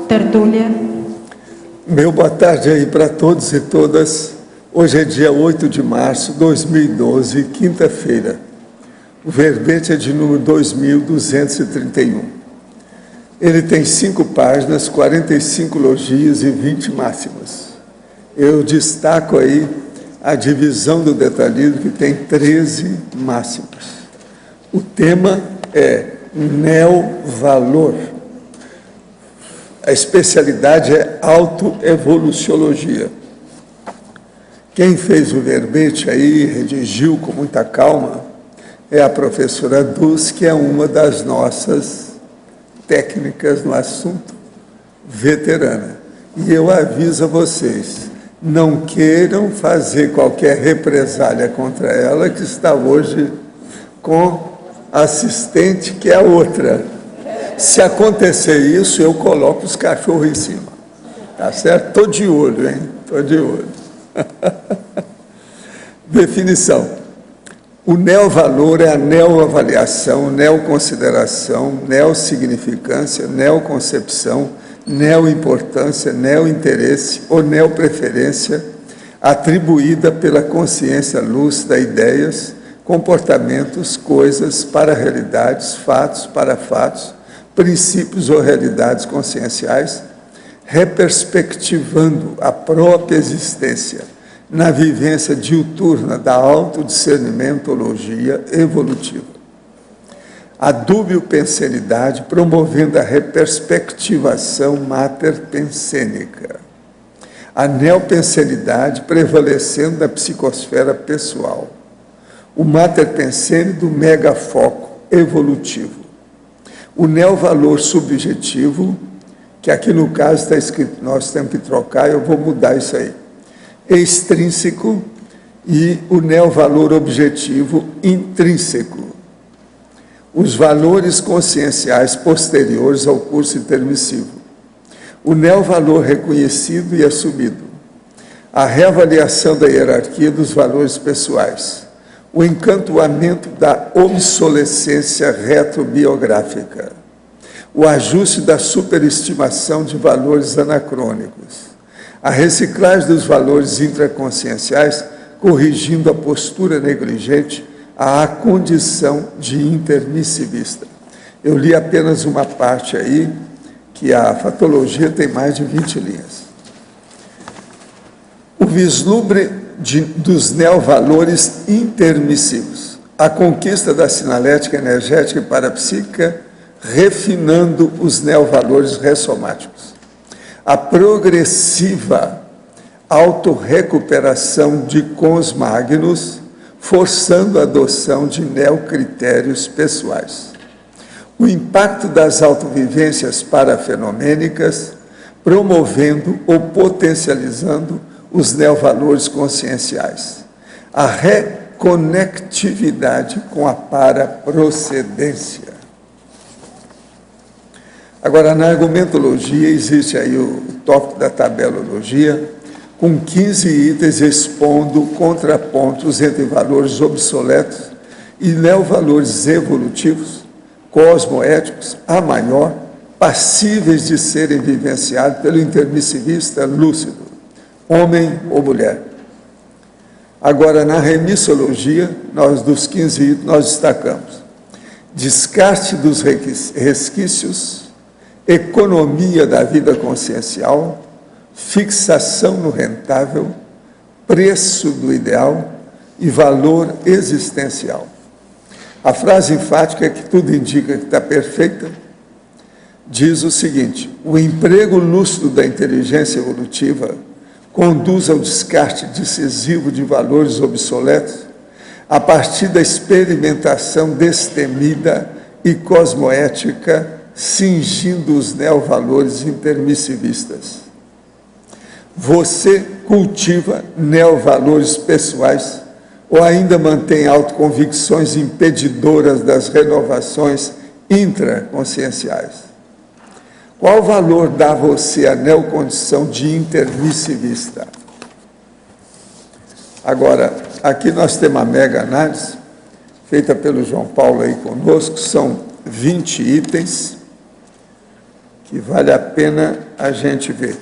Tertúlia. Meu boa tarde aí para todos e todas. Hoje é dia 8 de março de 2012, quinta-feira. O verbete é de número 2231. Ele tem 5 páginas, 45 logias e 20 máximas. Eu destaco aí a divisão do detalhismo, que tem 13 máximas. O tema é neovalor. A especialidade é autoevoluciologia. Quem fez o verbete aí, redigiu com muita calma, é a professora Dulce, que é uma das nossas técnicas no assunto, veterana. E eu aviso a vocês, não queiram fazer qualquer represália contra ela, que está hoje com assistente, que é a outra. Se acontecer isso, eu coloco os cachorros em cima. Tá certo? Estou de olho, hein? Estou de olho. Definição. O neovalor é a neoavaliação, neoconsideração, neossignificância, neoconcepção, neoimportância, neointeresse ou neopreferência atribuída pela consciência lúcida a ideias, comportamentos, coisas, para realidades, fatos, para fatos, princípios ou realidades conscienciais, reperspectivando a própria existência na vivência diuturna da autodiscernimentologia evolutiva. A dúbio-pensenidade, promovendo a reperspectivação mater-pensênica. A neopensenidade, prevalecendo da psicosfera pessoal. O mater-pensene do megafoco evolutivo. O neovalor subjetivo, que aqui no caso está escrito, nós temos que trocar, eu vou mudar isso aí. Extrínseco e o neovalor objetivo intrínseco. Os valores conscienciais posteriores ao curso intermissivo. O neovalor reconhecido e assumido. A reavaliação da hierarquia dos valores pessoais. O encantoamento da obsolescência retrobiográfica. O ajuste da superestimação de valores anacrônicos. A reciclagem dos valores intraconscienciais, corrigindo a postura negligente à condição de intermissivista. Eu li apenas uma parte aí, que a fatologia tem mais de 20 linhas. O vislumbre dos neovalores intermissivos. A conquista da sinalética energética e parapsíquica, refinando os neovalores ressomáticos. A progressiva autorrecuperação de cons magnos, forçando a adoção de neocritérios pessoais. O impacto das autovivências parafenomênicas, promovendo ou potencializando os neovalores conscienciais. A reconectividade com a paraprocedência. Agora, na argumentologia, existe aí o tópico da tabelologia, com 15 itens expondo contrapontos entre valores obsoletos e neovalores evolutivos, cosmoéticos, a maior, passíveis de serem vivenciados pelo intermissivista lúcido, homem ou mulher. Agora, na remissologia, dos 15 itens, nós destacamos descarte dos resquícios, economia da vida consciencial, fixação no rentável, preço do ideal e valor existencial. A frase enfática, que tudo indica que está perfeita, diz o seguinte: o emprego lúcido da inteligência evolutiva conduz ao descarte decisivo de valores obsoletos a partir da experimentação destemida e cosmoética, cingindo os neovalores intermissivistas. Você cultiva neovalores pessoais ou ainda mantém autoconvicções impedidoras das renovações intraconscienciais? Qual valor dá você à neocondição de intermissivista? Agora, aqui nós temos uma mega análise, feita pelo João Paulo aí conosco, são 20 itens, que vale a pena a gente ver.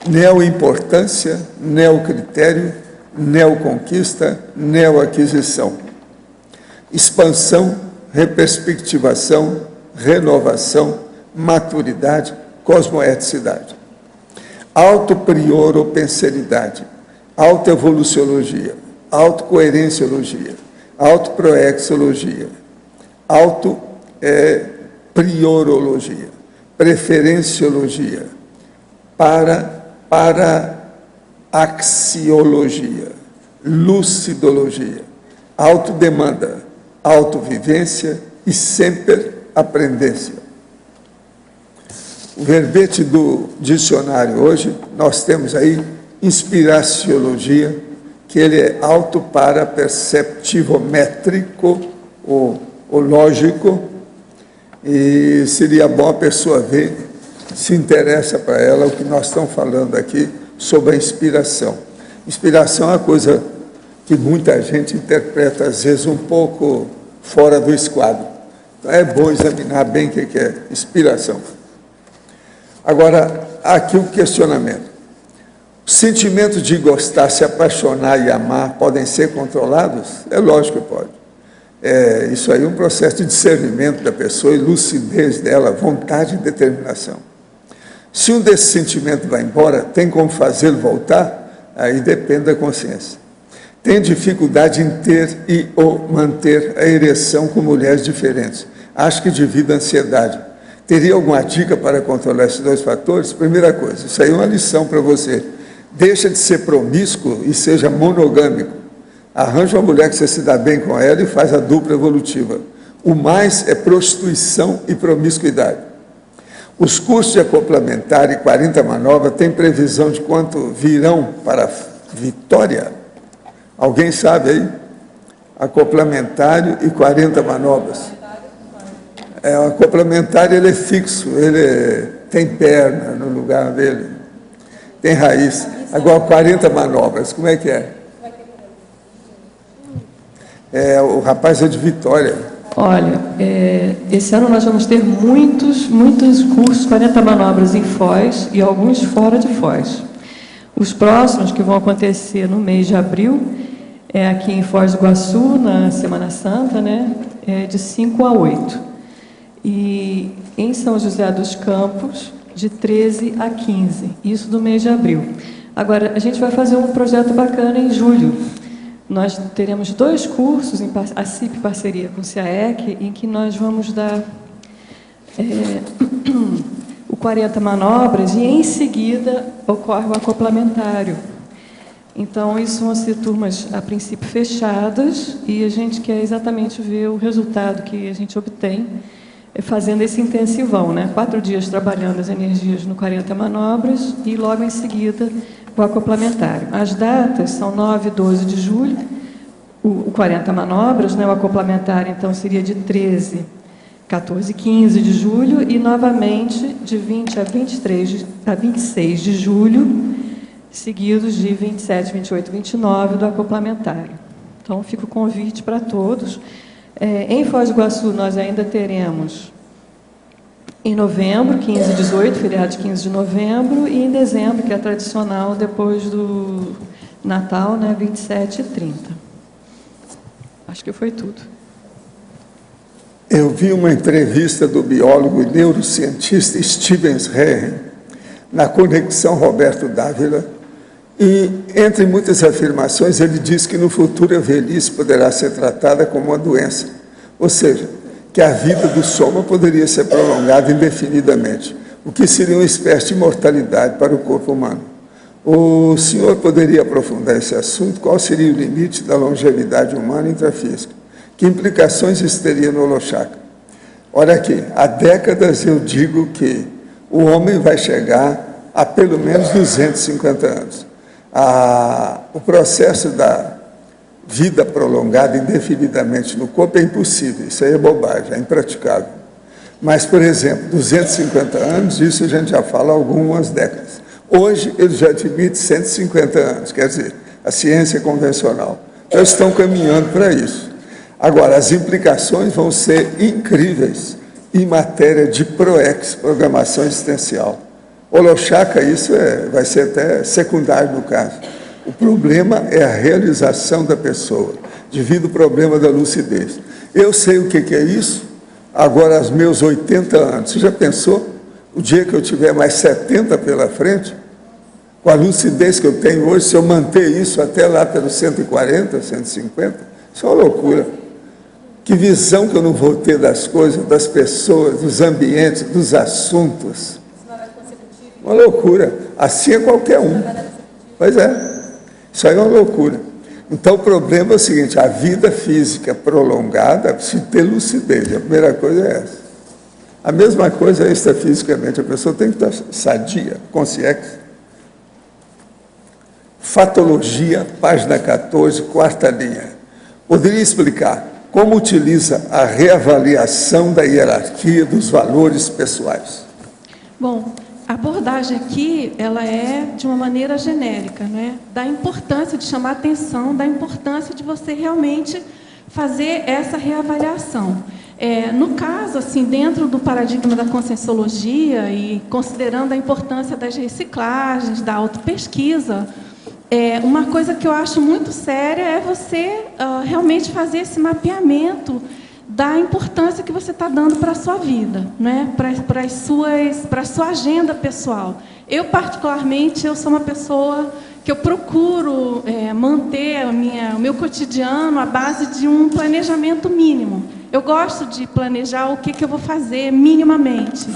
Neoimportância, neocritério, neoconquista, neoaquisição. Expansão, reperspectivação, renovação, maturidade, cosmoeticidade. Autoprioropenseridade, autoevoluciologia, autocoerenciologia, autoproexologia, autopriorologia, preferenciologia, para-axiologia, lucidologia, autodemanda, autovivência e sempre aprendência. O verbete do dicionário hoje, nós temos aí inspiraciologia, que ele é auto-para-perceptivométrico, ou lógico, e seria bom a pessoa ver se interessa para ela o que nós estamos falando aqui sobre a inspiração. Inspiração é uma coisa que muita gente interpreta, às vezes, um pouco fora do esquadro. Então, é bom examinar bem o que é inspiração. Agora, aqui o questionamento. Os sentimentos de gostar, se apaixonar e amar podem ser controlados? É lógico que pode. Isso aí é um processo de discernimento da pessoa e lucidez dela, vontade e determinação. Se um desses sentimentos vai embora, tem como fazê-lo voltar? Aí depende da consciência. Tem dificuldade em ter e ou manter a ereção com mulheres diferentes. Acho que devido à ansiedade. Teria alguma dica para controlar esses dois fatores? Primeira coisa, isso aí é uma lição para você. Deixa de ser promíscuo e seja monogâmico. Arranja uma mulher que você se dá bem com ela e faz a dupla evolutiva. O mais é prostituição e promiscuidade. Os cursos de acoplamento e 40 manobras têm previsão de quanto virão para a vitória? Alguém sabe aí? Acoplamentário e 40 manobras. O acoplamentário ele é fixo, ele tem perna no lugar dele, tem raiz. Agora, 40 manobras, como é que é? O rapaz é de Vitória. Olha, esse ano nós vamos ter muitos cursos, 40 manobras em Foz e alguns fora de Foz. Os próximos, que vão acontecer no mês de abril, aqui em Foz do Iguaçu, na Semana Santa, né? De 5 a 8. E em São José dos Campos, de 13 a 15, isso do mês de abril. Agora, a gente vai fazer um projeto bacana em julho. Nós teremos 2 cursos, a CIP parceria com o CIAEC, em que nós vamos dar o 40 manobras e, em seguida, ocorre o acoplamentário. Então, isso vão ser turmas, a princípio, fechadas, e a gente quer exatamente ver o resultado que a gente obtém fazendo esse intensivão, né? 4 dias trabalhando as energias no 40 manobras e, logo em seguida, o acoplamentário. As datas são 9 e 12 de julho, o 40 manobras, né? O acoplamentário, então, seria de 13, 14 e 15 de julho e, novamente, de 20 a 26 de julho, seguidos de 27, 28 e 29 do acoplamentário. Então, fica o convite para todos. Em Foz do Iguaçu, nós ainda teremos em novembro, 15 e 18, feriado de 15 de novembro, e em dezembro, que é tradicional, depois do Natal, né, 27 e 30. Acho que foi tudo. Eu vi uma entrevista do biólogo e neurocientista Stevens Rehen na Conexão Roberto Dávila, e, entre muitas afirmações, ele diz que no futuro a velhice poderá ser tratada como uma doença, ou seja, que a vida do soma poderia ser prolongada indefinidamente, o que seria uma espécie de imortalidade para o corpo humano. O senhor poderia aprofundar esse assunto? Qual seria o limite da longevidade humana intrafísica? Que implicações isso teria no Holochakra? Olha aqui, há décadas eu digo que o homem vai chegar a pelo menos 250 anos. O processo da vida prolongada indefinidamente no corpo é impossível, isso aí é bobagem, é impraticável. Mas, por exemplo, 250 anos, isso a gente já fala há algumas décadas. Hoje, ele já admite 150 anos, quer dizer, a ciência convencional. Já estão caminhando para isso. Agora, as implicações vão ser incríveis em matéria de PROEX, Programação Existencial. Holochaca, isso vai ser até secundário no caso. O problema é a realização da pessoa, devido ao problema da lucidez. Eu sei o que é isso, agora aos meus 80 anos. Você já pensou? O dia que eu tiver mais 70 pela frente, com a lucidez que eu tenho hoje, se eu manter isso até lá pelos 140, 150, isso é uma loucura. Que visão que eu não vou ter das coisas, das pessoas, dos ambientes, dos assuntos. Uma loucura. Assim é qualquer um. Pois é. Isso aí é uma loucura. Então, o problema é o seguinte, a vida física prolongada precisa ter lucidez. A primeira coisa é essa. A mesma coisa extrafisicamente. A pessoa tem que estar sadia, consciente. Fatologia, página 14, quarta linha. Poderia explicar como utiliza a reavaliação da hierarquia dos valores pessoais? Bom, a abordagem aqui, ela é de uma maneira genérica, né? Da importância de chamar atenção, da importância de você realmente fazer essa reavaliação. No caso, assim, dentro do paradigma da conscienciologia e considerando a importância das reciclagens, da autopesquisa, uma coisa que eu acho muito séria é você realmente fazer esse mapeamento da importância que você está dando para a sua vida, né? para a sua agenda pessoal. Eu, particularmente, eu sou uma pessoa que eu procuro manter o meu cotidiano à base de um planejamento mínimo. Eu gosto de planejar o que eu vou fazer minimamente.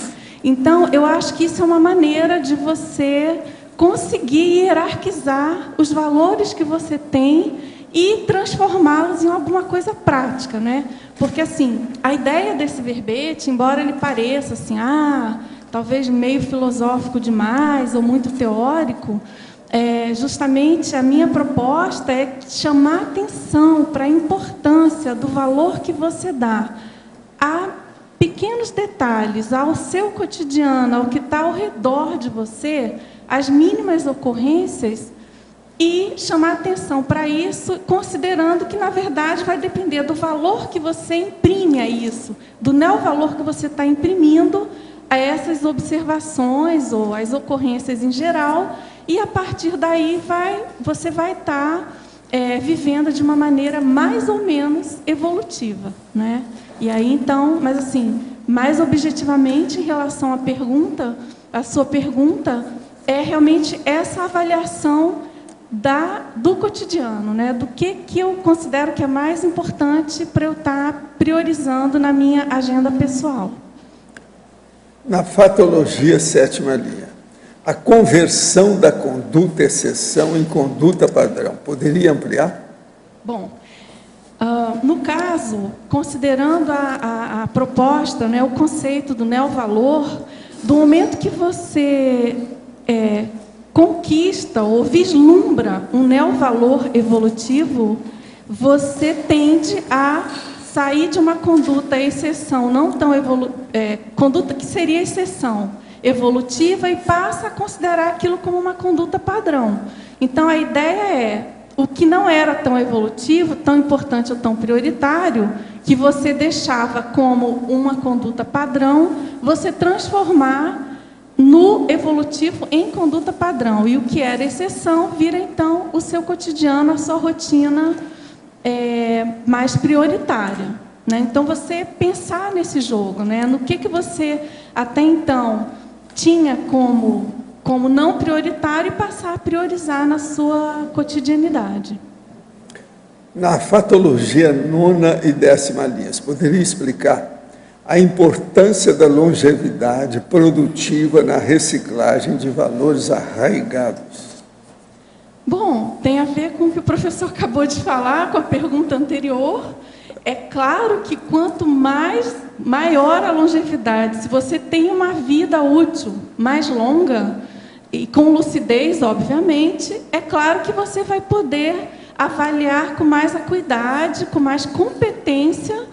Então, eu acho que isso é uma maneira de você conseguir hierarquizar os valores que você tem e transformá-los em alguma coisa prática, né? Porque, assim, a ideia desse verbete, embora ele pareça, assim, talvez meio filosófico demais ou muito teórico, justamente a minha proposta é chamar atenção para a importância do valor que você dá a pequenos detalhes, ao seu cotidiano, ao que está ao redor de você, as mínimas ocorrências, e chamar atenção para isso, considerando que, na verdade, vai depender do valor que você imprime a isso, do neovalor que você está imprimindo a essas observações ou às ocorrências em geral, e, a partir daí, você vai estar vivendo de uma maneira mais ou menos evolutiva, né? E aí, então, mas assim, mais objetivamente, em relação à pergunta, a sua pergunta é realmente essa avaliação do cotidiano, né? Do que eu considero que é mais importante para eu estar priorizando na minha agenda pessoal. Na fatologia, sétima linha, a conversão da conduta exceção em conduta padrão, poderia ampliar? Bom, no caso, considerando a proposta, né, o conceito do neovalor, do momento que você conquista ou vislumbra um neovalor evolutivo, você tende a sair de uma conduta exceção, não tão conduta que seria exceção evolutiva, e passa a considerar aquilo como uma conduta padrão. Então, a ideia é o que não era tão evolutivo, tão importante ou tão prioritário, que você deixava como uma conduta padrão, você transformar no evolutivo em conduta padrão. E o que era exceção vira, então, o seu cotidiano, a sua rotina mais prioritária, né? Então, você pensar nesse jogo, né? No que você, até então, tinha como não prioritário e passar a priorizar na sua cotidianidade. Na fatologia, nona e décima linhas, poderia explicar a importância da longevidade produtiva na reciclagem de valores arraigados? Bom, tem a ver com o que o professor acabou de falar, com a pergunta anterior. É claro que quanto maior a longevidade, se você tem uma vida útil mais longa, e com lucidez, obviamente, é claro que você vai poder avaliar com mais acuidade, com mais competência,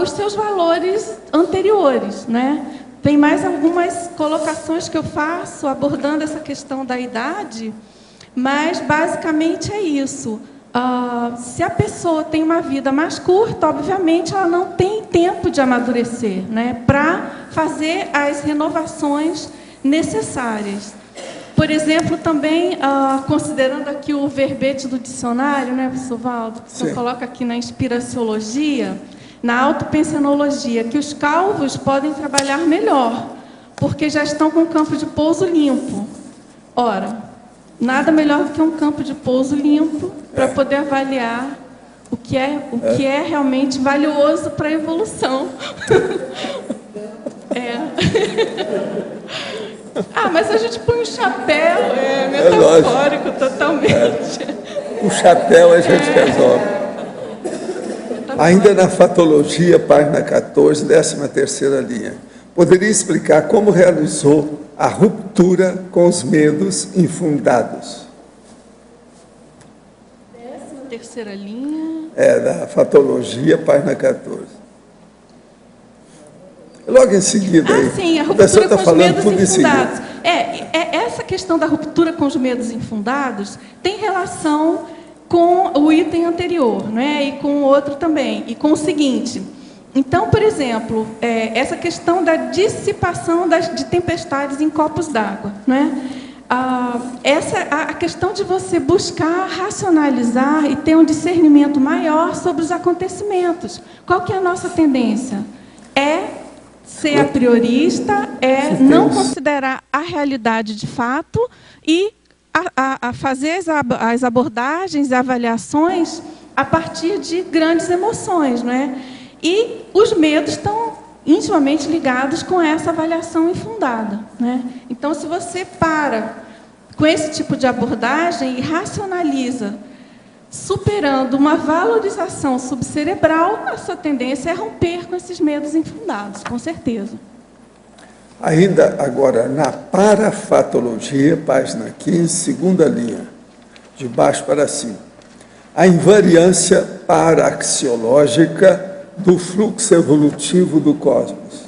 os seus valores anteriores, né? Tem mais algumas colocações que eu faço abordando essa questão da idade, mas basicamente é isso. se a pessoa tem uma vida mais curta, obviamente ela não tem tempo de amadurecer, né, para fazer as renovações necessárias. Por exemplo, também, considerando aqui o verbete do dicionário, né, professor Valdo, que o senhor coloca aqui na inspiraciologia, na autopensenologia, que os calvos podem trabalhar melhor, porque já estão com o campo de pouso limpo. Ora, nada melhor do que um campo de pouso limpo para poder avaliar o que é realmente valioso para a evolução. Mas a gente põe um chapéu, metafórico totalmente. O chapéu a gente resolve. Ainda na fatologia, página 14, 13ª linha. Poderia explicar como realizou a ruptura com os medos infundados? 13ª linha. Da fatologia, página 14. Logo em seguida. Sim, a ruptura com os medos infundados. Essa questão da ruptura com os medos infundados tem relação com o item anterior, né? E com o outro também, e com o seguinte. Então, por exemplo, essa questão da dissipação de tempestades em copos d'água, né? A questão de você buscar racionalizar e ter um discernimento maior sobre os acontecimentos. Qual que é a nossa tendência? Ser a priorista, não considerar a realidade de fato e a fazer as abordagens e avaliações a partir de grandes emoções, não é? E os medos estão intimamente ligados com essa avaliação infundada, né? Então, se você para com esse tipo de abordagem e racionaliza, superando uma valorização subcerebral, a sua tendência é romper com esses medos infundados, com certeza. Ainda agora, na parafatologia, página 15, 2ª linha, de baixo para cima. A invariância paraxiológica do fluxo evolutivo do cosmos.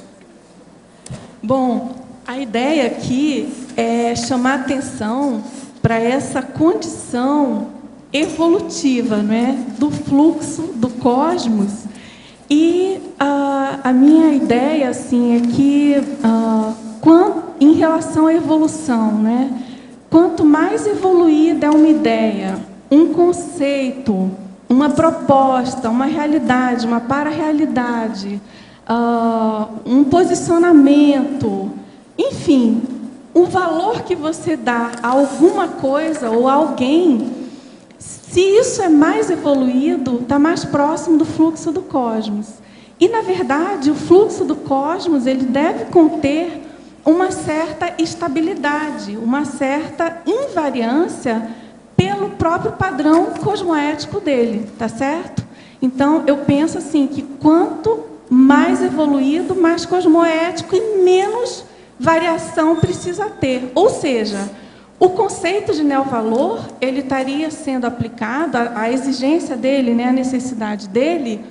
Bom, a ideia aqui é chamar atenção para essa condição evolutiva, não é, do fluxo do cosmos. E a minha ideia assim, é que, em relação à evolução, né, quanto mais evoluída é uma ideia, um conceito, uma proposta, uma realidade, uma para-realidade, um posicionamento, enfim, o valor que você dá a alguma coisa ou a alguém, se isso é mais evoluído, está mais próximo do fluxo do cosmos. E, na verdade, o fluxo do cosmos ele deve conter uma certa estabilidade, uma certa invariância pelo próprio padrão cosmoético dele, tá certo? Então, eu penso assim, que quanto mais evoluído, mais cosmoético e menos variação precisa ter. Ou seja, o conceito de neovalor, ele estaria sendo aplicado, a exigência dele, né, a necessidade dele,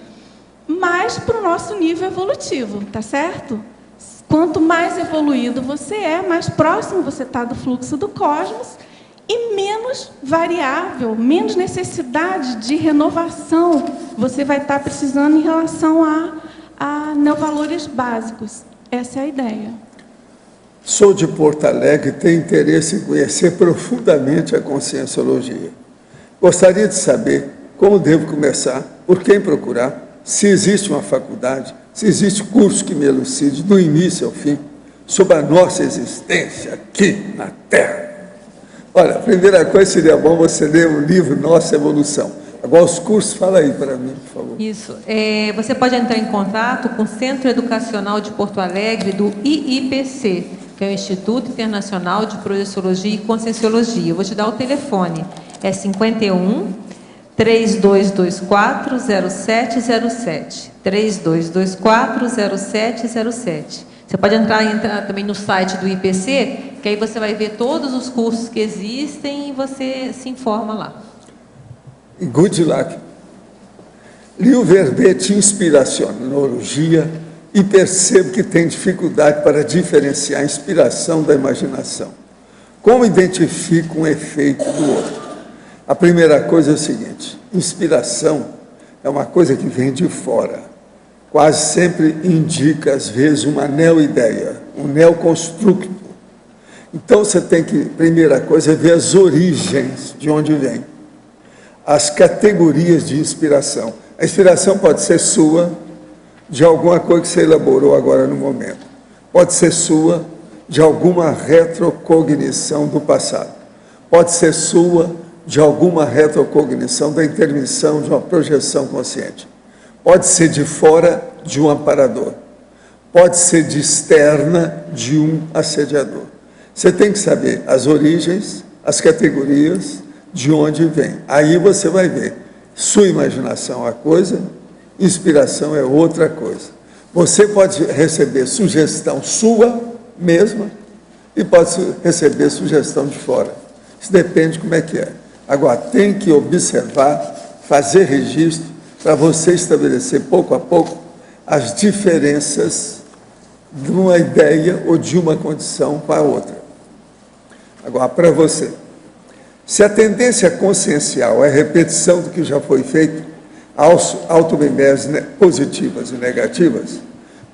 mais para o nosso nível evolutivo, tá certo? Quanto mais evoluído você é, mais próximo você está do fluxo do cosmos e menos variável, menos necessidade de renovação você vai estar precisando em relação a neovalores básicos. Essa é a ideia. Sou de Porto Alegre e tenho interesse em conhecer profundamente a conscienciologia. Gostaria de saber como devo começar, por quem procurar, se existe uma faculdade, se existe curso que me elucide, do início ao fim, sobre a nossa existência aqui na Terra. Olha, a primeira coisa seria bom você ler o livro Nossa Evolução. Agora, os cursos, fala aí para mim, por favor. Isso. Você pode entrar em contato com o Centro Educacional de Porto Alegre, do IIPC, que é o Instituto Internacional de Projeciologia e Conscienciologia. Eu vou te dar o telefone. É 51-3224-0707. 3224-0707. Você pode entrar também no site do IPC, que aí você vai ver todos os cursos que existem e você se informa lá. Good luck. Li o verbete inspiracionologia e percebo que tem dificuldade para diferenciar a inspiração da imaginação. Como identifico um efeito do outro? A primeira coisa é o seguinte: Inspiração é uma coisa que vem de fora. Quase sempre indica, às vezes, uma neo-ideia, um neoconstructo. Então, você tem que, primeira coisa, é ver as origens, de onde vem. As categorias de inspiração. A inspiração pode ser sua, de alguma coisa que você elaborou agora no momento. Pode ser sua, de alguma retrocognição do passado. Pode ser sua, de alguma retrocognição da intermissão de uma projeção consciente. Pode ser de fora, de um amparador. Pode ser de externa, de um assediador. Você tem que saber as origens, as categorias, de onde vem. Aí você vai ver. Sua imaginação é uma coisa, inspiração é outra coisa. Você pode receber sugestão sua mesma e pode receber sugestão de fora. Isso depende de como é que é. Agora, tem que observar, fazer registro, para você estabelecer pouco a pouco as diferenças de uma ideia ou de uma condição para a outra. Agora, para você, se a tendência consciencial é a repetição do que já foi feito, auto-memórias positivas e negativas,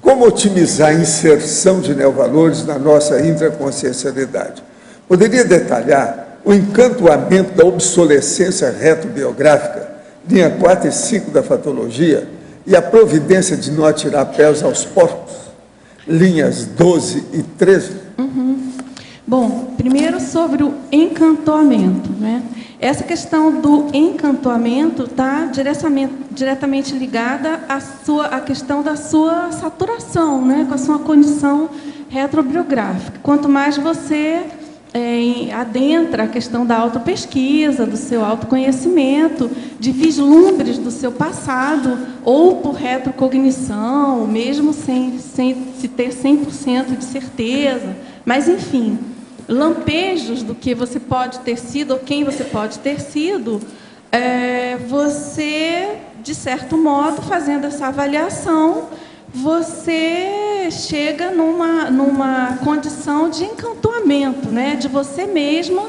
como otimizar a inserção de neovalores na nossa intraconsciencialidade? Poderia detalhar o encantoamento da obsolescência retrobiográfica, linha 4 e 5 da fatologia, e a providência de não atirar pés aos porcos, linhas 12 e 13? Bom, primeiro sobre o encantoamento, né? Essa questão do encantoamento está diretamente ligada à questão da sua saturação, né? Com a sua condição retrobiográfica. Quanto mais você adentra a questão da autopesquisa, do seu autoconhecimento, de vislumbres do seu passado, ou por retrocognição, mesmo sem se ter 100% de certeza, mas, enfim, lampejos do que você pode ter sido ou quem você pode ter sido, você, de certo modo, fazendo essa avaliação, você chega numa condição de encantoamento, né, de você mesma,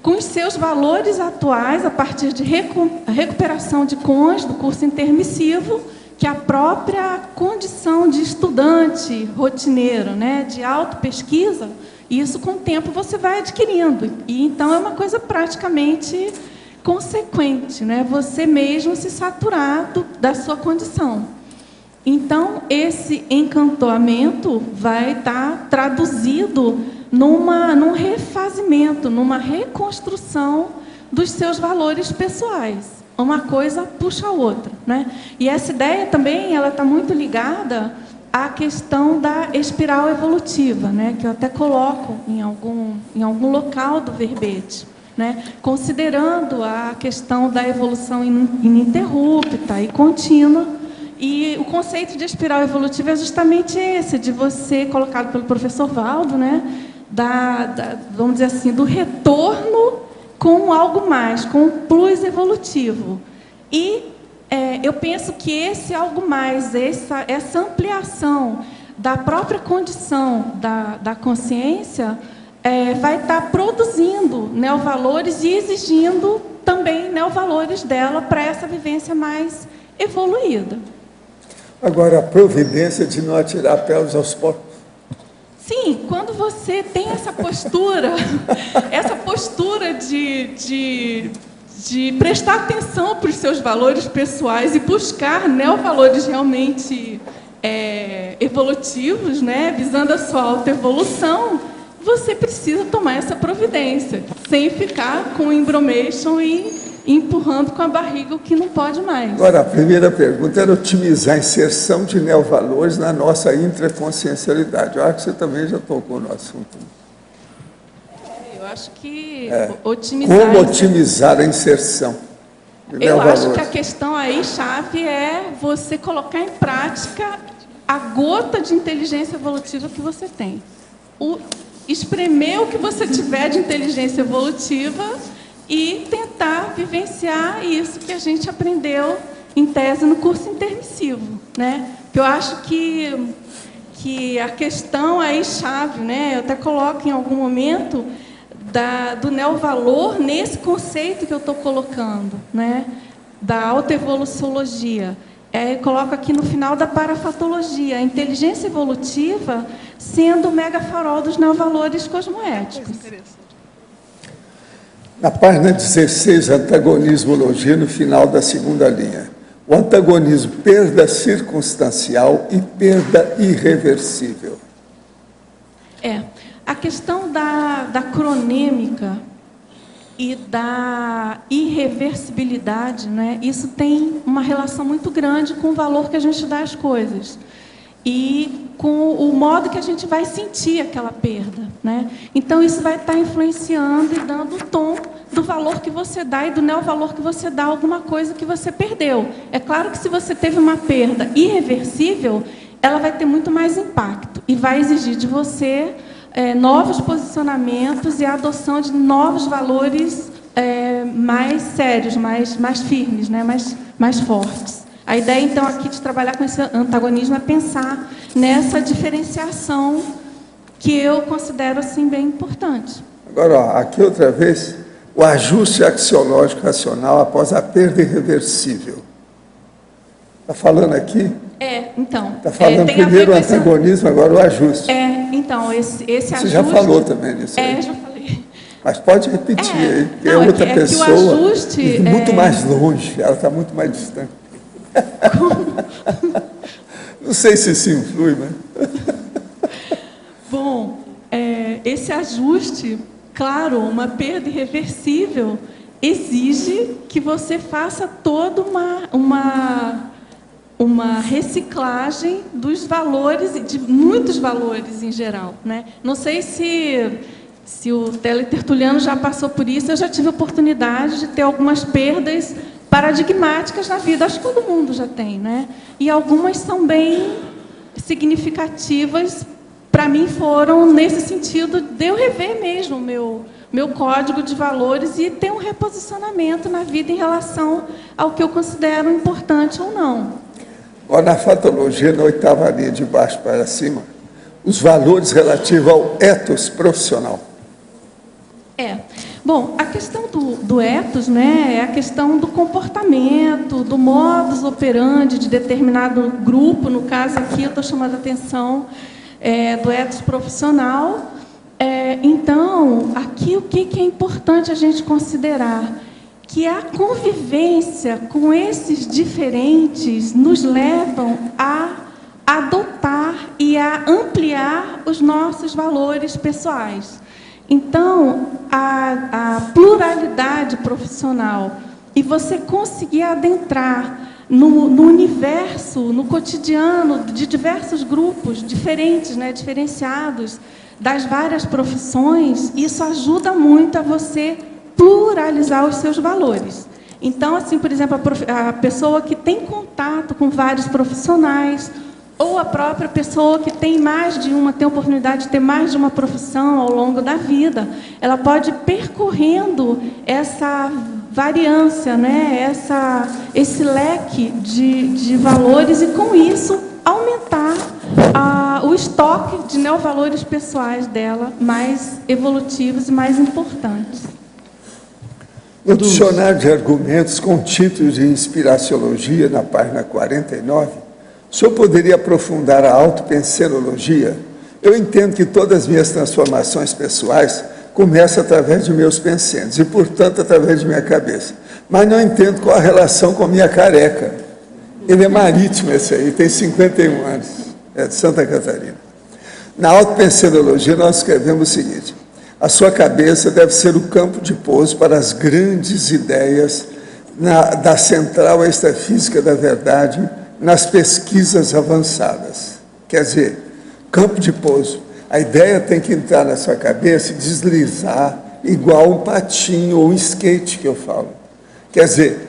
com os seus valores atuais, a partir de recuperação de cons do curso intermissivo, que a própria condição de estudante rotineiro, né, de autopesquisa, isso com o tempo você vai adquirindo. E então é uma coisa praticamente consequente, né, você mesmo se saturar da sua condição. Então, esse encantoamento vai estar traduzido num refazimento, numa reconstrução dos seus valores pessoais. Uma coisa puxa a outra, né? E essa ideia também ela está muito ligada à questão da espiral evolutiva, né? Que eu até coloco em algum local do verbete, né? Considerando a questão da evolução ininterrupta e contínua. E o conceito de espiral evolutiva é justamente esse, de você, colocado pelo professor Valdo, né, vamos dizer assim, do retorno com algo mais, com um plus evolutivo. E eu penso que esse algo mais, essa ampliação da própria condição da consciência vai estar produzindo neovalores e exigindo também neovalores dela para essa vivência mais evoluída. Agora, a providência de não atirar pelos aos porcos. Sim, quando você tem essa postura, de prestar atenção para os seus valores pessoais e buscar neovalores realmente evolutivos, né, visando a sua autoevolução, você precisa tomar essa providência, sem ficar com embromation e empurrando com a barriga o que não pode mais. Agora, a primeira pergunta era otimizar a inserção de neovalores na nossa intraconsciencialidade. Eu acho que você também já tocou no assunto. Eu acho que Como otimizar a inserção de neovalores? Eu acho que a questão aí, chave, é você colocar em prática a gota de inteligência evolutiva que você tem. Espremer o que você tiver de inteligência evolutiva e tentar vivenciar isso que a gente aprendeu em tese no curso intermissivo, né? Eu acho que a questão aí chave, né? Eu até coloco em algum momento do neovalor nesse conceito que eu estou colocando, né? da autoevoluciologia. Coloco aqui no final da parafatologia, a inteligência evolutiva sendo o megafarol dos neovalores cosmoéticos. Na página 16, antagonismologia, no final da segunda linha. O antagonismo, perda circunstancial e perda irreversível. A questão da cronêmica e da irreversibilidade, né? Isso tem uma relação muito grande com o valor que a gente dá às coisas e com o modo que a gente vai sentir aquela perda, né? Então, isso vai estar influenciando e dando o tom do valor que você dá e do neovalor que você dá a alguma coisa que você perdeu. É claro que se você teve uma perda irreversível, ela vai ter muito mais impacto e vai exigir de você novos posicionamentos e a adoção de novos valores mais sérios, mais firmes, né? mais fortes. A ideia, então, aqui de trabalhar com esse antagonismo é pensar nessa diferenciação que eu considero assim bem importante. Agora, ó, aqui outra vez, o ajuste axiológico racional após a perda irreversível. Está falando aqui? Então. Está falando primeiro o antagonismo, agora o ajuste. Então, esse ajuste... Você já falou também nisso aí. Já falei. Mas pode repetir aí, porque outra pessoa que o ajuste muito mais longe, ela está muito mais distante. Não sei se isso influi, mas... Bom, esse ajuste, claro, uma perda irreversível, exige que você faça toda uma reciclagem dos valores, de muitos valores em geral, né? Não sei se o teletertuliano já passou por isso, eu já tive a oportunidade de ter algumas perdas paradigmáticas na vida, acho que todo mundo já tem, né? E algumas são bem significativas, para mim foram nesse sentido de eu rever mesmo o meu código de valores e ter um reposicionamento na vida em relação ao que eu considero importante ou não. Agora, na fatologia, na 8ª linha de baixo para cima, os valores relativos ao ethos profissional. Bom, a questão do ethos, né, é a questão do comportamento, do modus operandi de determinado grupo. No caso aqui, eu estou chamando a atenção do ethos profissional. Então, aqui o que é importante a gente considerar? Que a convivência com esses diferentes nos levam a adotar e a ampliar os nossos valores pessoais. Então, a pluralidade profissional e você conseguir adentrar no universo, no cotidiano de diversos grupos diferentes, né, diferenciados das várias profissões, isso ajuda muito a você pluralizar os seus valores. Então, assim, por exemplo, a pessoa que tem contato com vários profissionais, ou a própria pessoa que tem tem a oportunidade de ter mais de uma profissão ao longo da vida, ela pode ir percorrendo essa variância, né? Esse leque de valores e, com isso, aumentar o estoque de neovalores pessoais dela, mais evolutivos e mais importantes. No dicionário de argumentos com título de inspiraciologia, na página 49, o senhor poderia aprofundar a autopensenologia? Eu entendo que todas as minhas transformações pessoais começam através de meus pensamentos e, portanto, através de minha cabeça. Mas não entendo qual a relação com a minha careca. Ele é marítimo, esse aí, tem 51 anos, é de Santa Catarina. Na autopensenologia, nós escrevemos o seguinte: a sua cabeça deve ser o campo de pouso para as grandes ideias da central extrafísica da verdade nas pesquisas avançadas. Quer dizer, campo de pouso. A ideia tem que entrar na sua cabeça e deslizar igual um patinho ou um skate, que eu falo. Quer dizer,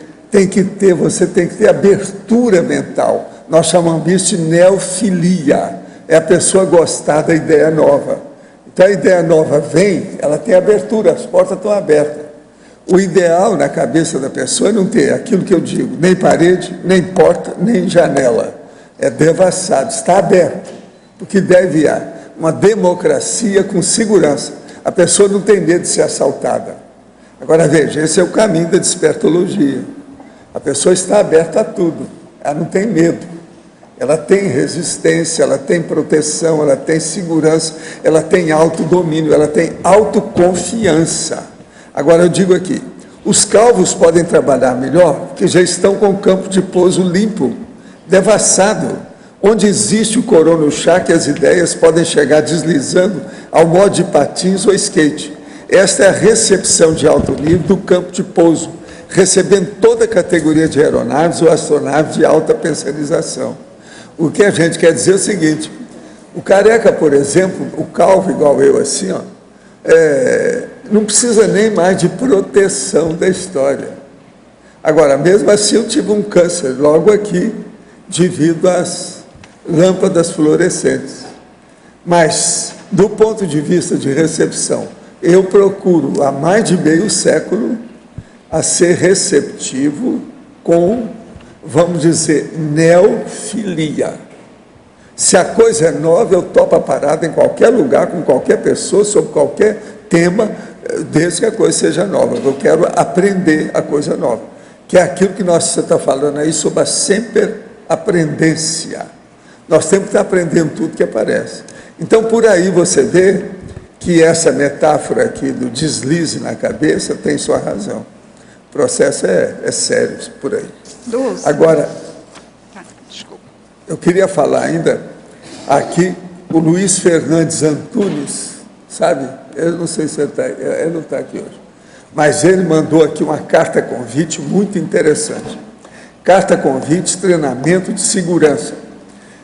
você tem que ter abertura mental. Nós chamamos isso de neofilia. É a pessoa gostar da ideia nova. Então, a ideia nova vem, ela tem abertura, as portas estão abertas. O ideal na cabeça da pessoa é não ter aquilo que eu digo, nem parede, nem porta, nem janela. É devassado, está aberto. Porque deve haver uma democracia com segurança. A pessoa não tem medo de ser assaltada. Agora, veja, esse é o caminho da despertologia. A pessoa está aberta a tudo, ela não tem medo, ela tem resistência, ela tem proteção, ela tem segurança, ela tem autodomínio, ela tem autoconfiança. Agora eu digo aqui, os calvos podem trabalhar melhor porque já estão com o campo de pouso limpo, devassado, onde existe o corono-chá que as ideias podem chegar deslizando ao modo de patins ou skate. Esta é a recepção de alto nível do campo de pouso, recebendo toda a categoria de aeronaves ou astronaves de alta pensanização. O que a gente quer dizer é o seguinte, o careca, por exemplo, o calvo igual eu assim, ó, não precisa nem mais de proteção da história. Agora, mesmo assim, eu tive um câncer logo aqui, devido às lâmpadas fluorescentes. Mas, do ponto de vista de recepção, eu procuro, há mais de meio século, a ser receptivo com, vamos dizer, neofilia. Se a coisa é nova, eu topo a parada em qualquer lugar, com qualquer pessoa, sobre qualquer tema, desde que a coisa seja nova. Eu quero aprender a coisa nova, que é aquilo que você está falando aí sobre a sempre-aprendência. Nós temos que estar aprendendo tudo que aparece. Então, por aí você vê que essa metáfora aqui do deslize na cabeça tem sua razão. O processo é sério, por aí. Agora, eu queria falar ainda aqui, o Luiz Fernandes Antunes, sabe? Eu não sei se ele não está aqui hoje, mas ele mandou aqui uma carta convite muito interessante. Carta convite, treinamento de segurança.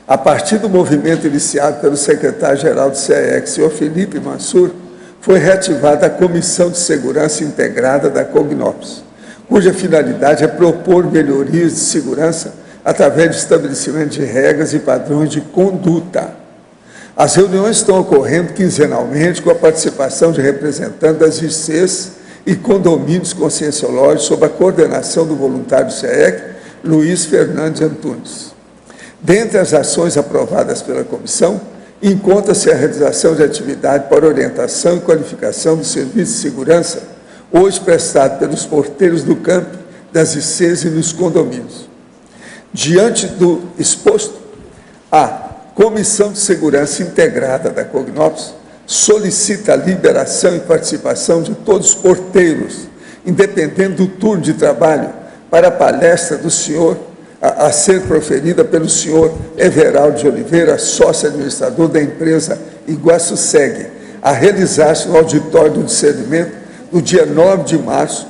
A partir do movimento iniciado pelo secretário-geral do CEEC, senhor Felipe Mansur, foi reativada a Comissão de Segurança Integrada da Cognops, cuja finalidade é propor melhorias de segurança através de estabelecimento de regras e padrões de conduta. As reuniões estão ocorrendo quinzenalmente com a participação de representantes das ICs e condomínios conscienciológicos sob a coordenação do voluntário do CEEC, Luiz Fernandes Antunes. Dentre as ações aprovadas pela comissão, encontra-se a realização de atividade para orientação e qualificação do serviço de segurança, hoje prestado pelos porteiros do campo, das ICs e nos condomínios. Diante do exposto, a Comissão de Segurança Integrada da Cognops solicita a liberação e participação de todos os porteiros, independente do turno de trabalho, para a palestra do senhor, a ser proferida pelo senhor Everaldo de Oliveira, sócio-administrador da empresa Iguaçu-Seg, a realizar-se no auditório do discernimento, no dia 9 de março,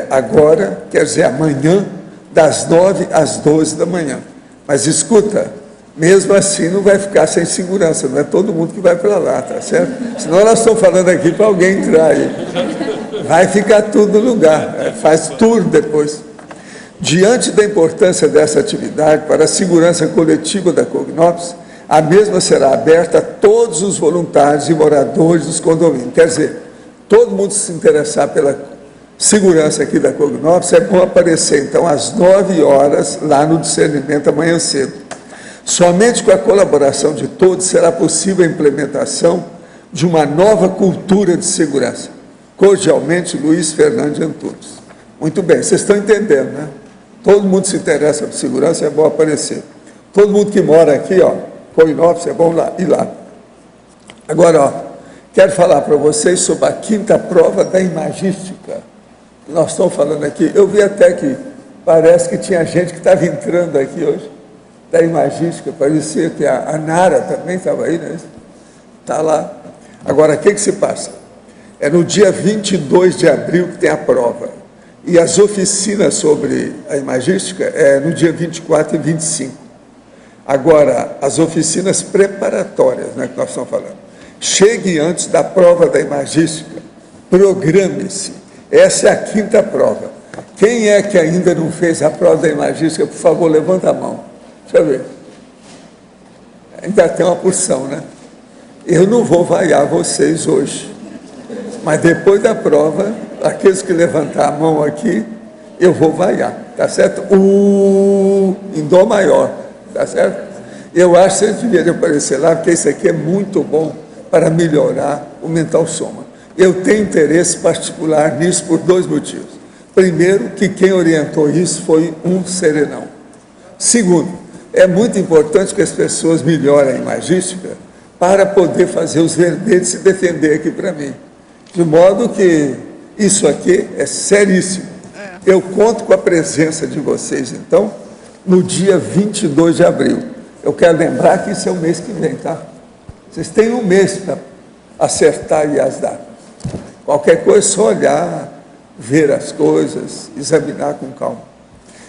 agora, quer dizer, amanhã, das 9 às 12 da manhã. Mas escuta, mesmo assim não vai ficar sem segurança, não é todo mundo que vai para lá, tá certo? Senão nós estamos falando aqui para alguém entrar aí. Vai ficar tudo no lugar, faz turno depois. Diante da importância dessa atividade para a segurança coletiva da Cognops, a mesma será aberta a todos os voluntários e moradores dos condomínios. Quer dizer, todo mundo se interessar pela segurança aqui da Cognops, é bom aparecer, então, às 9 horas, lá no discernimento, amanhã cedo. Somente com a colaboração de todos será possível a implementação de uma nova cultura de segurança. Cordialmente, Luiz Fernandes Antunes. Muito bem, vocês estão entendendo, né? Todo mundo se interessa por segurança, é bom aparecer. Todo mundo que mora aqui, ó, Cognops, é bom ir lá. Agora, ó, quero falar para vocês sobre a quinta prova da imagística. Nós estamos falando aqui, eu vi até que parece que tinha gente que estava entrando aqui hoje, da imagística, parecia que a Nara também estava aí, né? Está lá. Agora, o que se passa? É no dia 22 de abril que tem a prova. E as oficinas sobre a imagística é no dia 24 e 25. Agora, as oficinas preparatórias, né, que nós estamos falando. Chegue antes da prova da imagística, programe-se. Essa é a quinta prova. Quem é que ainda não fez a prova da imagística, por favor, levanta a mão. Deixa eu ver. Ainda tem uma porção, né? Eu não vou vaiar vocês hoje, mas depois da prova, aqueles que levantar a mão aqui, eu vou vaiar, tá certo? Em dó maior, tá certo? Eu acho que vocês deveriam aparecer lá, porque isso aqui é muito bom para melhorar o mental soma. Eu tenho interesse particular nisso por dois motivos. Primeiro, que quem orientou isso foi um serenão. Segundo, é muito importante que as pessoas melhorem a imagística para poder fazer os verbetes se defender aqui para mim. De modo que isso aqui é seríssimo. Eu conto com a presença de vocês, então, no dia 22 de abril. Eu quero lembrar que isso é o mês que vem, tá? Vocês têm um mês para acertar e as datas. Qualquer coisa, só olhar, ver as coisas, examinar com calma.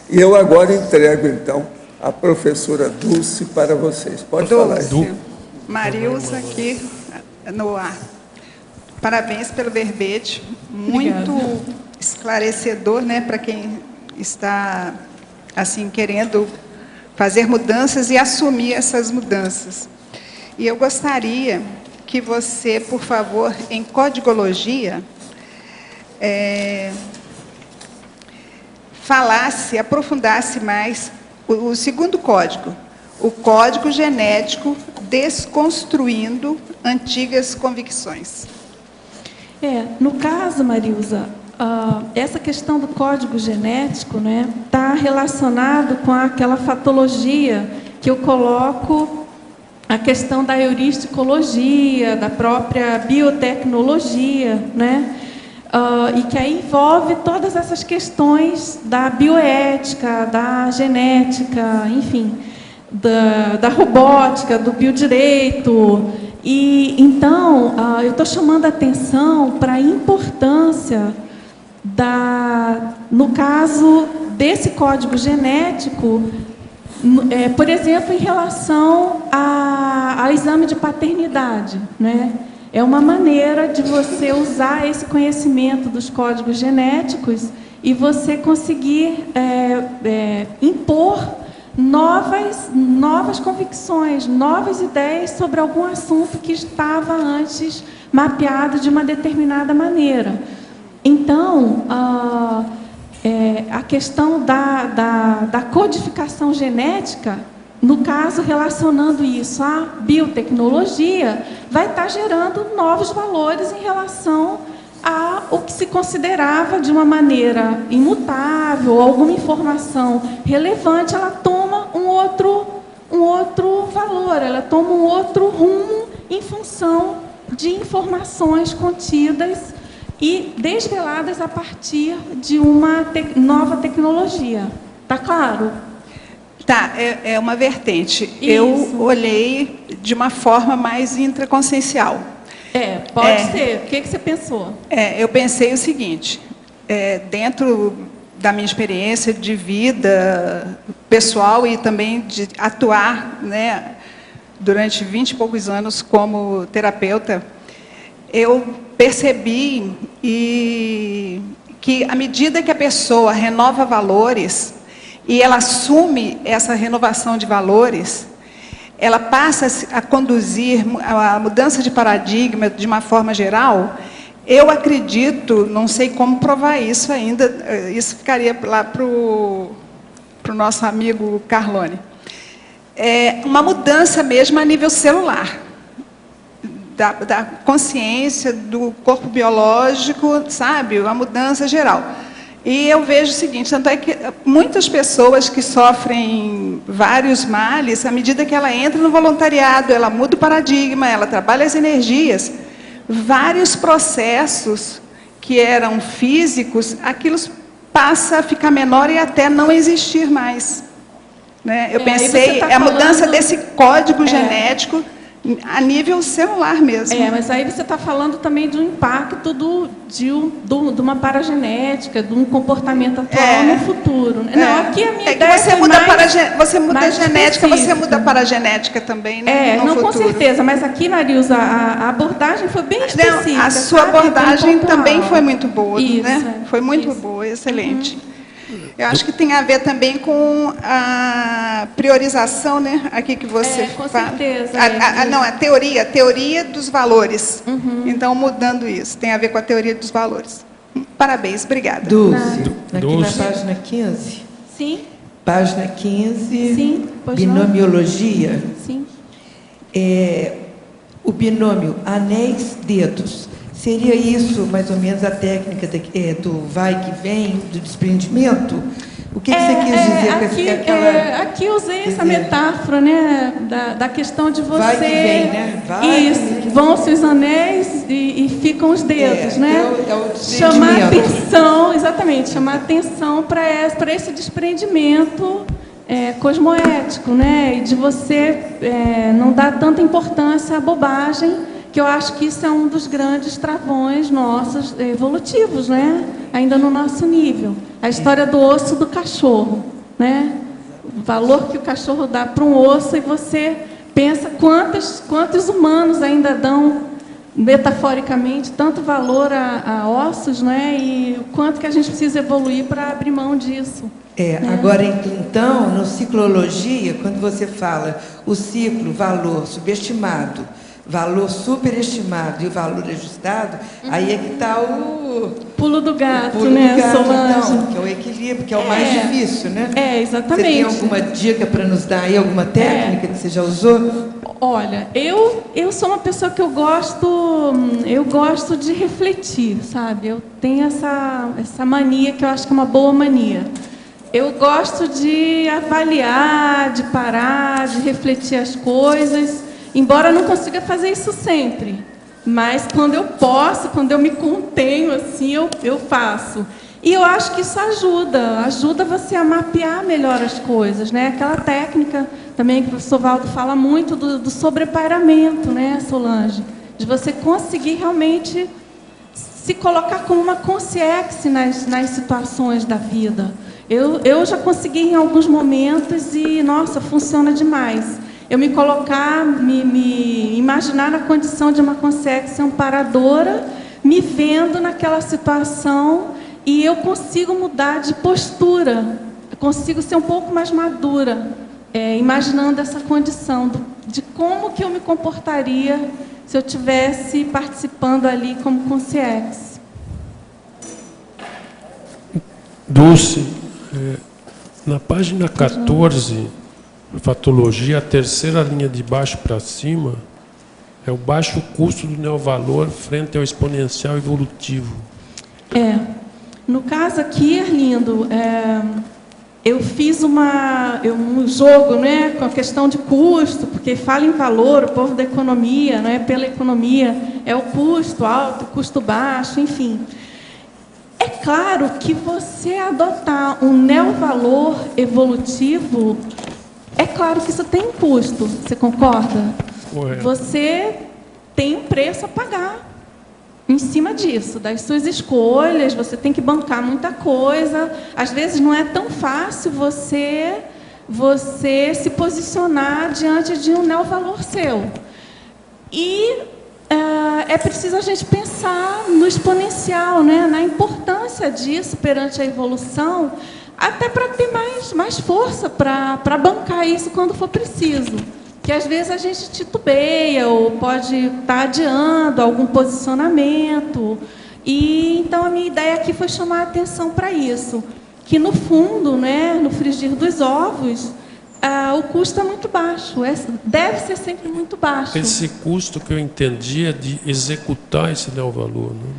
E eu agora entrego, então, a professora Dulce para vocês. Pode falar. Marilza aqui no ar. Parabéns pelo verbete, muito Obrigada. Esclarecedor, né, para quem está assim querendo fazer mudanças e assumir essas mudanças. E eu gostaria que você, por favor, em codigologia, falasse, aprofundasse mais o segundo código, o código genético desconstruindo antigas convicções. No caso, Marilza, essa questão do código genético, né, está relacionado com aquela fatologia que eu coloco, a questão da heuristicologia, da própria biotecnologia, né, e que aí envolve todas essas questões da bioética, da genética, enfim, da robótica, do biodireito. E então eu estou chamando a atenção para a importância no caso desse código genético, por exemplo, em relação ao exame de paternidade, né? É uma maneira de você usar esse conhecimento dos códigos genéticos e você conseguir impor novas convicções, novas ideias sobre algum assunto que estava antes mapeado de uma determinada maneira. Então, a questão da codificação genética, no caso, relacionando isso à biotecnologia, vai estar gerando novos valores em relação ao que se considerava de uma maneira imutável, alguma informação relevante, ela toma um outro valor, ela toma um outro rumo em função de informações contidas e desveladas a partir de uma nova tecnologia. Está claro? Tá, é uma vertente. Isso. Eu olhei de uma forma mais intraconsciencial. Pode ser. O que você pensou? Eu pensei o seguinte, dentro da minha experiência de vida pessoal e também de atuar, né, durante 20 e poucos anos como terapeuta, eu percebi que à medida que a pessoa renova valores e ela assume essa renovação de valores, ela passa a conduzir a mudança de paradigma de uma forma geral. Eu acredito, não sei como provar isso ainda, isso ficaria lá para o nosso amigo Carlone. Uma mudança mesmo a nível celular, da consciência, do corpo biológico, sabe? Uma mudança geral. E eu vejo o seguinte, tanto é que muitas pessoas que sofrem vários males, à medida que ela entra no voluntariado, ela muda o paradigma, ela trabalha as energias, vários processos que eram físicos, aquilo passa a ficar menor e até não existir mais. Né? Eu pensei, a mudança desse código genético a nível celular mesmo. Mas aí você está falando também do impacto de uma paragenética, de um comportamento atual no futuro. Não, aqui a minha ideia você muda a genética, você muda a paragenética também, né? Não, com certeza, mas aqui, Marilza, a abordagem foi bem específica. A sua abordagem também foi muito boa, né? Foi muito boa, excelente. Eu acho que tem a ver também com a priorização, né? Aqui que você com fala. certeza. A teoria dos valores. Então, mudando isso, tem a ver com a teoria dos valores. Parabéns, obrigada. Dulce, aqui na página 15. Sim. Página 15, Sim, binomiologia. Sim. O binômio anéis-dedos Seria isso, mais ou menos, a técnica do vai que vem, do desprendimento? O que você quis dizer com aquela... aqui eu usei essa metáfora, né, da questão de você... Vai que vem, né? Vai, isso, vão-se os anéis e ficam os dedos, né? É o chamar atenção, exatamente, chamar atenção para esse desprendimento cosmoético, né? E de você não dar tanta importância à bobagem, que eu acho que isso é um dos grandes travões nossos evolutivos, né? Ainda no nosso nível. A história do osso do cachorro, né? O valor que o cachorro dá para um osso, e você pensa quantos humanos ainda dão, metaforicamente, tanto valor a ossos, né? E o quanto que a gente precisa evoluir para abrir mão disso. Agora, então, no ciclologia, quando você fala o ciclo, valor subestimado, valor superestimado e o valor ajustado, aí é que está o pulo do gato, Solange? Então, que é o equilíbrio, que é o mais difícil, né? Exatamente. Você tem alguma dica para nos dar aí, alguma técnica que você já usou? Olha, eu sou uma pessoa que eu gosto de refletir, sabe? Eu tenho essa mania que eu acho que é uma boa mania. Eu gosto de avaliar, de parar, de refletir as coisas, embora eu não consiga fazer isso sempre. Mas quando eu posso, quando eu me contenho, assim, eu faço. E eu acho que isso ajuda você a mapear melhor as coisas, né? Aquela técnica também que o professor Valdo fala muito do sobrepairamento, né, Solange? De você conseguir realmente se colocar como uma consciência nas situações da vida. Eu já consegui em alguns momentos e, nossa, funciona demais. Eu me colocar, me imaginar na condição de uma consciência amparadora, me vendo naquela situação, e eu consigo mudar de postura, eu consigo ser um pouco mais madura, imaginando essa condição de como que eu me comportaria se eu estivesse participando ali como consciência. Dulce, na página 14, Fatologia, a terceira linha de baixo para cima, é o baixo custo do neovalor frente ao exponencial evolutivo. No caso aqui, Arlindo, eu fiz um jogo, né, com a questão de custo, porque fala em valor, o povo da economia, não é pela economia, é o custo alto, o custo baixo, enfim. É claro que você adotar um neovalor evolutivo, é claro que isso tem um custo, você concorda? Correto. Você tem um preço a pagar em cima disso, das suas escolhas, você tem que bancar muita coisa. Às vezes não é tão fácil você se posicionar diante de um neovalor seu. E é preciso a gente pensar no exponencial, né? Na importância disso perante a evolução, até para ter mais força para bancar isso quando for preciso. Que às vezes a gente titubeia ou pode estar adiando algum posicionamento. E então a minha ideia aqui foi chamar a atenção para isso. Que no fundo, né, no frigir dos ovos, o custo é muito baixo, deve ser sempre muito baixo. Esse custo que eu entendi é de executar esse neovalor, né?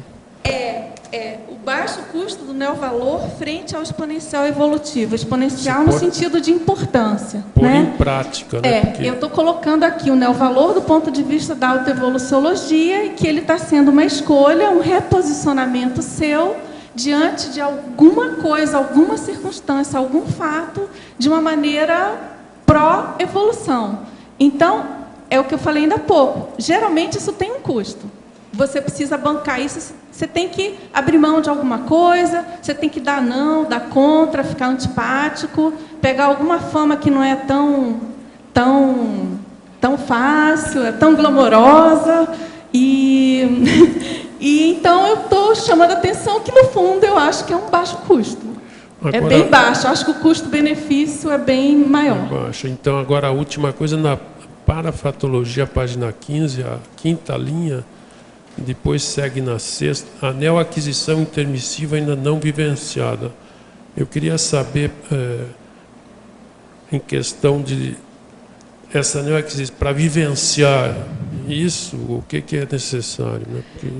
O baixo custo do neovalor frente ao exponencial evolutivo. Exponencial no sentido de importância. Pôr né? em prática, né? Porque... Eu estou colocando aqui o neovalor do ponto de vista da autoevoluciologia, e que ele está sendo uma escolha, um reposicionamento seu diante de alguma coisa, alguma circunstância, algum fato, de uma maneira pró-evolução. Então, é o que eu falei ainda há pouco. Geralmente isso tem um custo. Você precisa bancar isso, você tem que abrir mão de alguma coisa, você tem que dar não, dar contra, ficar antipático, pegar alguma fama que não é tão fácil, é tão glamourosa. E então eu estou chamando a atenção que, no fundo, eu acho que é um baixo custo. Agora, é bem baixo, eu acho que o custo-benefício é bem maior. É baixo. Então, agora a última coisa, na parafatologia, página 15, a quinta linha, depois segue na sexta, anel aquisição intermissiva ainda não vivenciada. Eu queria saber, em questão de essa anel aquisição, para vivenciar isso, o que é necessário? Né? Porque...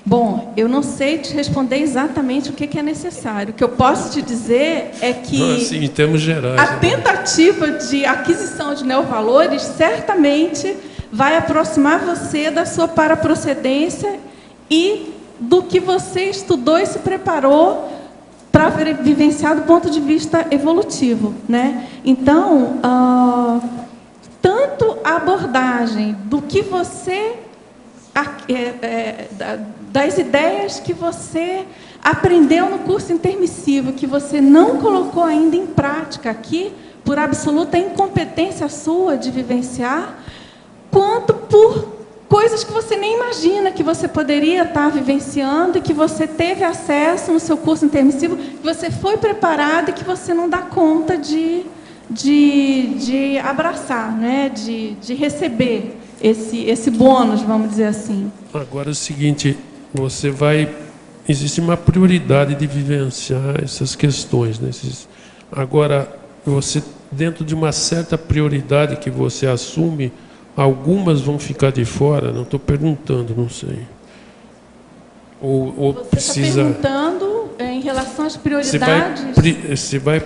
Bom, eu não sei te responder exatamente o que é necessário. O que eu posso te dizer é que Assim, em termos gerais. a tentativa de aquisição de neovalores certamente vai aproximar você da sua paraprocedência e do que você estudou e se preparou para vivenciar do ponto de vista evolutivo, né? Então, tanto a abordagem do que você das ideias que você aprendeu no curso intermissivo, que você não colocou ainda em prática aqui, por absoluta incompetência sua de vivenciar, quanto por coisas que você nem imagina que você poderia estar vivenciando e que você teve acesso no seu curso intermissivo, que você foi preparado e que você não dá conta de abraçar, né? de receber esse bônus, vamos dizer assim. Agora é o seguinte, existe uma prioridade de vivenciar essas questões, né? Agora, você, dentro de uma certa prioridade que você assume, algumas vão ficar de fora, não estou perguntando, não sei. Ou você precisa... está perguntando em relação às prioridades? Você vai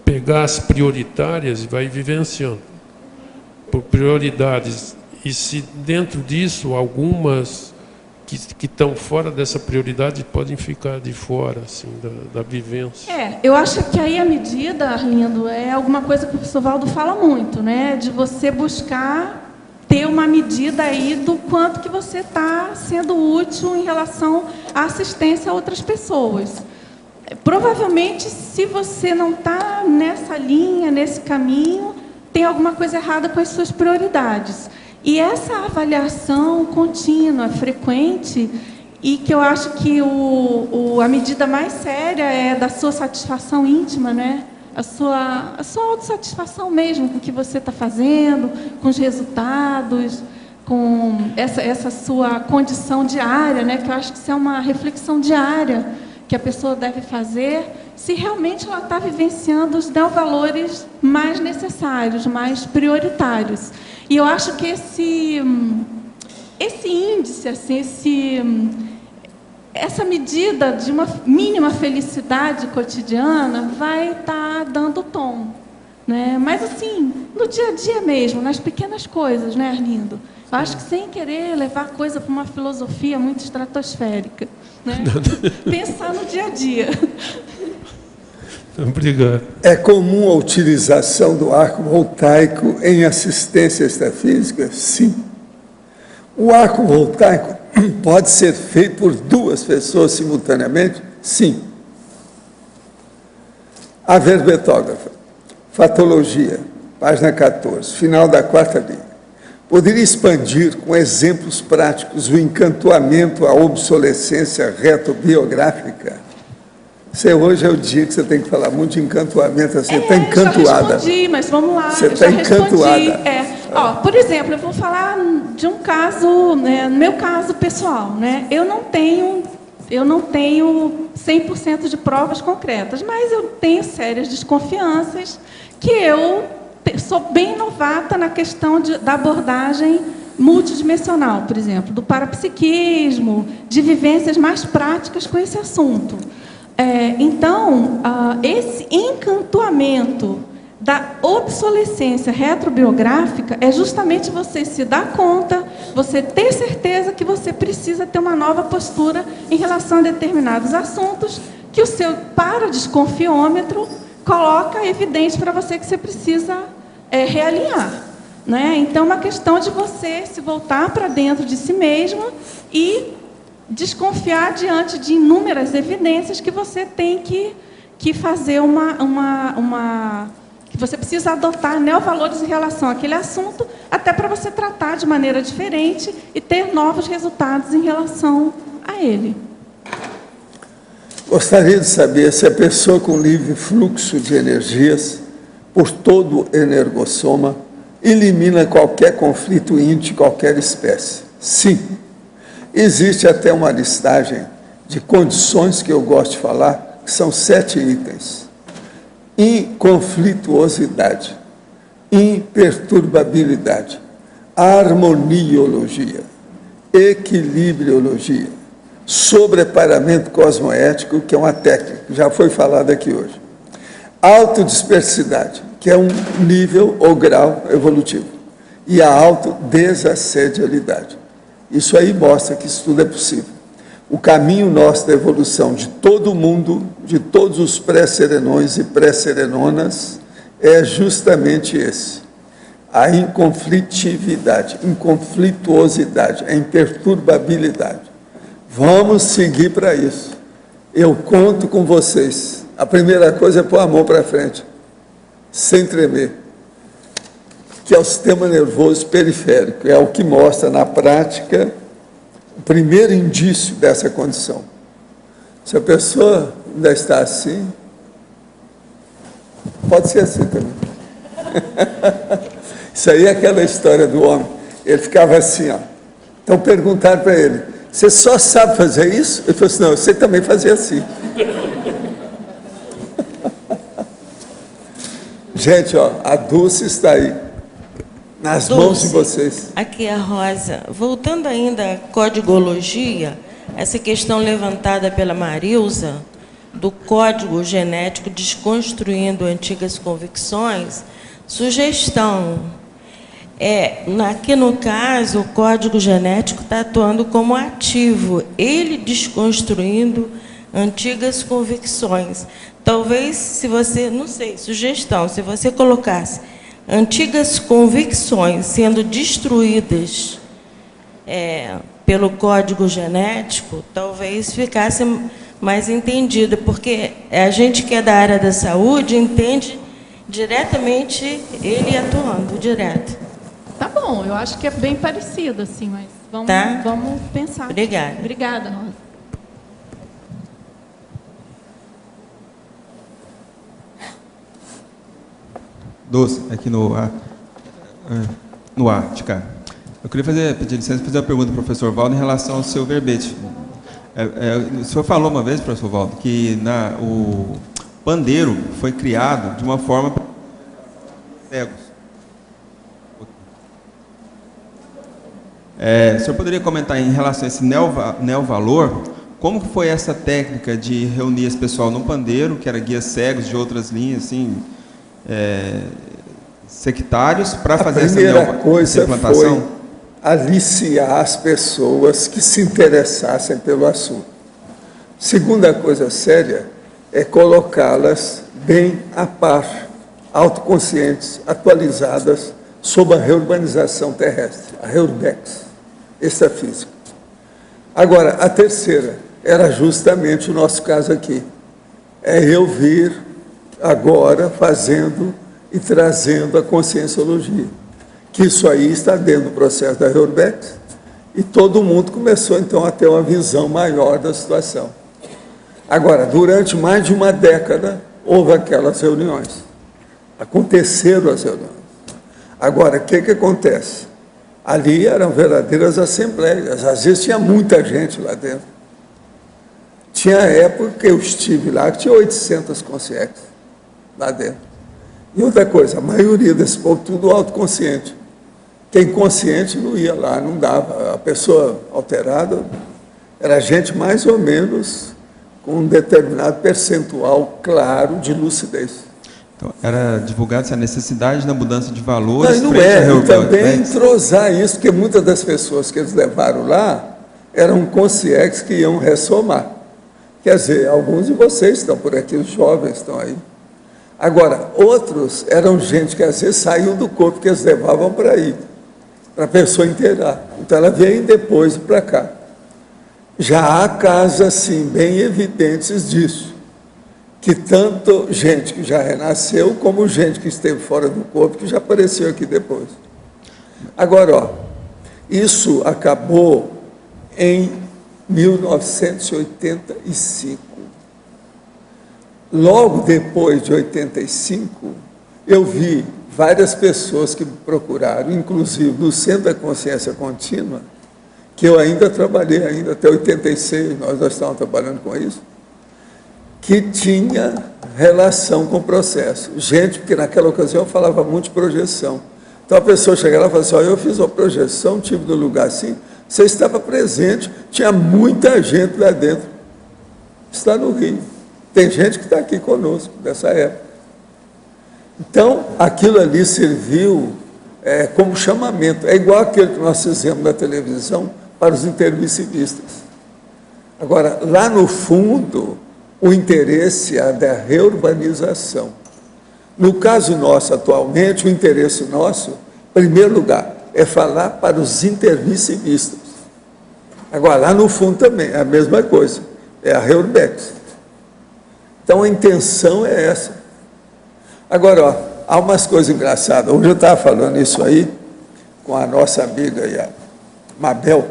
pegar as prioritárias e vai vivenciando por prioridades. E se dentro disso, algumas que estão fora dessa prioridade podem ficar de fora, assim, da vivência. Eu acho que aí a medida, Arlindo, é alguma coisa que o professor Valdo fala muito, né? De você buscar ter uma medida aí do quanto que você está sendo útil em relação à assistência a outras pessoas. Provavelmente, se você não está nessa linha, nesse caminho, tem alguma coisa errada com as suas prioridades. E essa avaliação contínua, frequente, e que eu acho que a medida mais séria é da sua satisfação íntima, né? A sua autossatisfação mesmo com o que você está fazendo, com os resultados, com essa sua condição diária, né? Que eu acho que isso é uma reflexão diária que a pessoa deve fazer, se realmente ela está vivenciando os neovalores mais necessários, mais prioritários. E eu acho que esse índice, assim, essa medida de uma mínima felicidade cotidiana vai estar dando tom, né? Mas, assim, no dia a dia mesmo, nas pequenas coisas, né, Arlindo? Eu acho que sem querer levar a coisa para uma filosofia muito estratosférica, né? Pensar no dia a dia. Obrigado. É comum a utilização do arco voltaico em assistência extrafísica? Sim. O arco voltaico pode ser feito por 2 pessoas simultaneamente? Sim. A verbetógrafa, fatologia, página 14, final da 4ª linha. Poderia expandir com exemplos práticos o encantoamento à obsolescência retobiográfica? Hoje é o dia que você tem que falar muito de encantoamento, você está encantoada. Já respondi, mas vamos lá. Você está encantoada. Por exemplo, eu vou falar de um caso, né, no meu caso pessoal, né? Eu não tenho 100% de provas concretas, mas eu tenho sérias desconfianças que eu sou bem novata na questão da abordagem multidimensional, por exemplo, do parapsiquismo, de vivências mais práticas com esse assunto. Então, esse encantoamento da obsolescência retrobiográfica é justamente você se dar conta, você ter certeza que você precisa ter uma nova postura em relação a determinados assuntos, que o seu paradesconfiômetro coloca evidente para você que você precisa realinhar, né? Então, é uma questão de você se voltar para dentro de si mesmo e desconfiar diante de inúmeras evidências que você tem que fazer que você precisa adotar neovalores em relação àquele assunto, até para você tratar de maneira diferente e ter novos resultados em relação a ele. Gostaria de saber se a pessoa com livre fluxo de energias por todo o energossoma elimina qualquer conflito íntimo de qualquer espécie. Sim. Existe até uma listagem de condições que eu gosto de falar, que são 7 itens. Inconflituosidade, imperturbabilidade, harmoniologia, equilibriologia, sobreparamento cosmoético, que é uma técnica, que já foi falada aqui hoje. Autodispersidade, que é um nível ou grau evolutivo. E a autodesassedialidade. Isso aí mostra que isso tudo é possível. O caminho nosso da evolução de todo mundo, de todos os pré-serenões e pré-serenonas, é justamente esse. A inconflitividade, inconflituosidade, a imperturbabilidade. Vamos seguir para isso. Eu conto com vocês. A primeira coisa é pôr a mão para frente, sem tremer, que é o sistema nervoso periférico. É o que mostra na prática o primeiro indício dessa condição. Se a pessoa ainda está assim, pode ser assim também. Isso aí é aquela história do homem. Ele ficava assim, ó. Então perguntaram para ele, você só sabe fazer isso? Ele falou assim, não, você também fazia assim. Gente, ó, a Dulce está aí, nas mãos de vocês. Aqui é a Rosa. Voltando ainda à codigologia, essa questão levantada pela Marilza, do código genético desconstruindo antigas convicções, sugestão. Aqui no caso, o código genético está atuando como ativo, ele desconstruindo antigas convicções. Talvez, se você, não sei, sugestão, se você colocasse antigas convicções sendo destruídas pelo código genético, talvez ficasse mais entendida, porque a gente que é da área da saúde entende diretamente ele atuando direto. Tá bom, eu acho que é bem parecido, assim, mas vamos pensar. Obrigada. Obrigada, Rosa. Doce, aqui no ar de cá. Eu queria pedir licença para fazer uma pergunta ao professor Valdo em relação ao seu verbete. O senhor falou uma vez, professor Valdo, que o pandeiro foi criado de uma forma para cegos. O senhor poderia comentar em relação a esse neovalor, como foi essa técnica de reunir esse pessoal no pandeiro, que era guias cegos de outras linhas, assim, sectários, para fazer essa implantação? A primeira coisa foi aliciar as pessoas que se interessassem pelo assunto. Segunda coisa séria é colocá-las bem a par, autoconscientes, atualizadas, sobre a reurbanização terrestre, a Reurbex, extrafísica. Agora, a terceira era justamente o nosso caso aqui. É eu vir agora fazendo e trazendo a conscienciologia. Que isso aí está dentro do processo da Reurbex e todo mundo começou, então, a ter uma visão maior da situação. Agora, durante mais de uma década, houve aquelas reuniões. Aconteceram as reuniões. Agora, o que acontece? Ali eram verdadeiras assembleias, às vezes tinha muita gente lá dentro. Tinha época que eu estive lá, que tinha 800 conscientes lá dentro. E outra coisa, a maioria desse povo tudo autoconsciente. Quem consciente não ia lá, não dava. A pessoa alterada era gente mais ou menos com um determinado percentual claro de lucidez. Então, era divulgada essa necessidade da mudança de valores. Não e também entrosar isso, porque muitas das pessoas que eles levaram lá eram conscientes que iam ressomar. Quer dizer, alguns de vocês estão por aqui, os jovens estão aí. Agora, outros eram gente que às vezes saiu do corpo que eles levavam para aí, para a pessoa inteirar. Então ela veio depois para cá. Já há casos assim, bem evidentes disso, que tanto gente que já renasceu, como gente que esteve fora do corpo, que já apareceu aqui depois. Agora, ó, isso acabou em 1985. Logo depois de 85, eu vi várias pessoas que me procuraram, inclusive do Centro da Consciência Contínua, que eu ainda trabalhei, ainda até 86, nós estávamos trabalhando com isso, que tinha relação com o processo. Gente, porque naquela ocasião eu falava muito de projeção. Então a pessoa chegava lá e falava assim, eu fiz uma projeção, tive no lugar assim, Você estava presente, tinha muita gente lá dentro. Está no Rio. Tem gente que está aqui conosco, dessa época. Então, aquilo ali serviu como chamamento. É igual aquele que nós fizemos na televisão para os intermissivistas. Agora, lá no fundo, o interesse é da reurbanização. No caso nosso, atualmente, o interesse nosso, em primeiro lugar, é falar para os intermissivistas. Agora, lá no fundo também, é a mesma coisa, é a Reurbex. Então, a intenção é essa. Agora, ó, há umas coisas engraçadas. Hoje eu estava falando isso aí com a nossa amiga aí, a Mabel,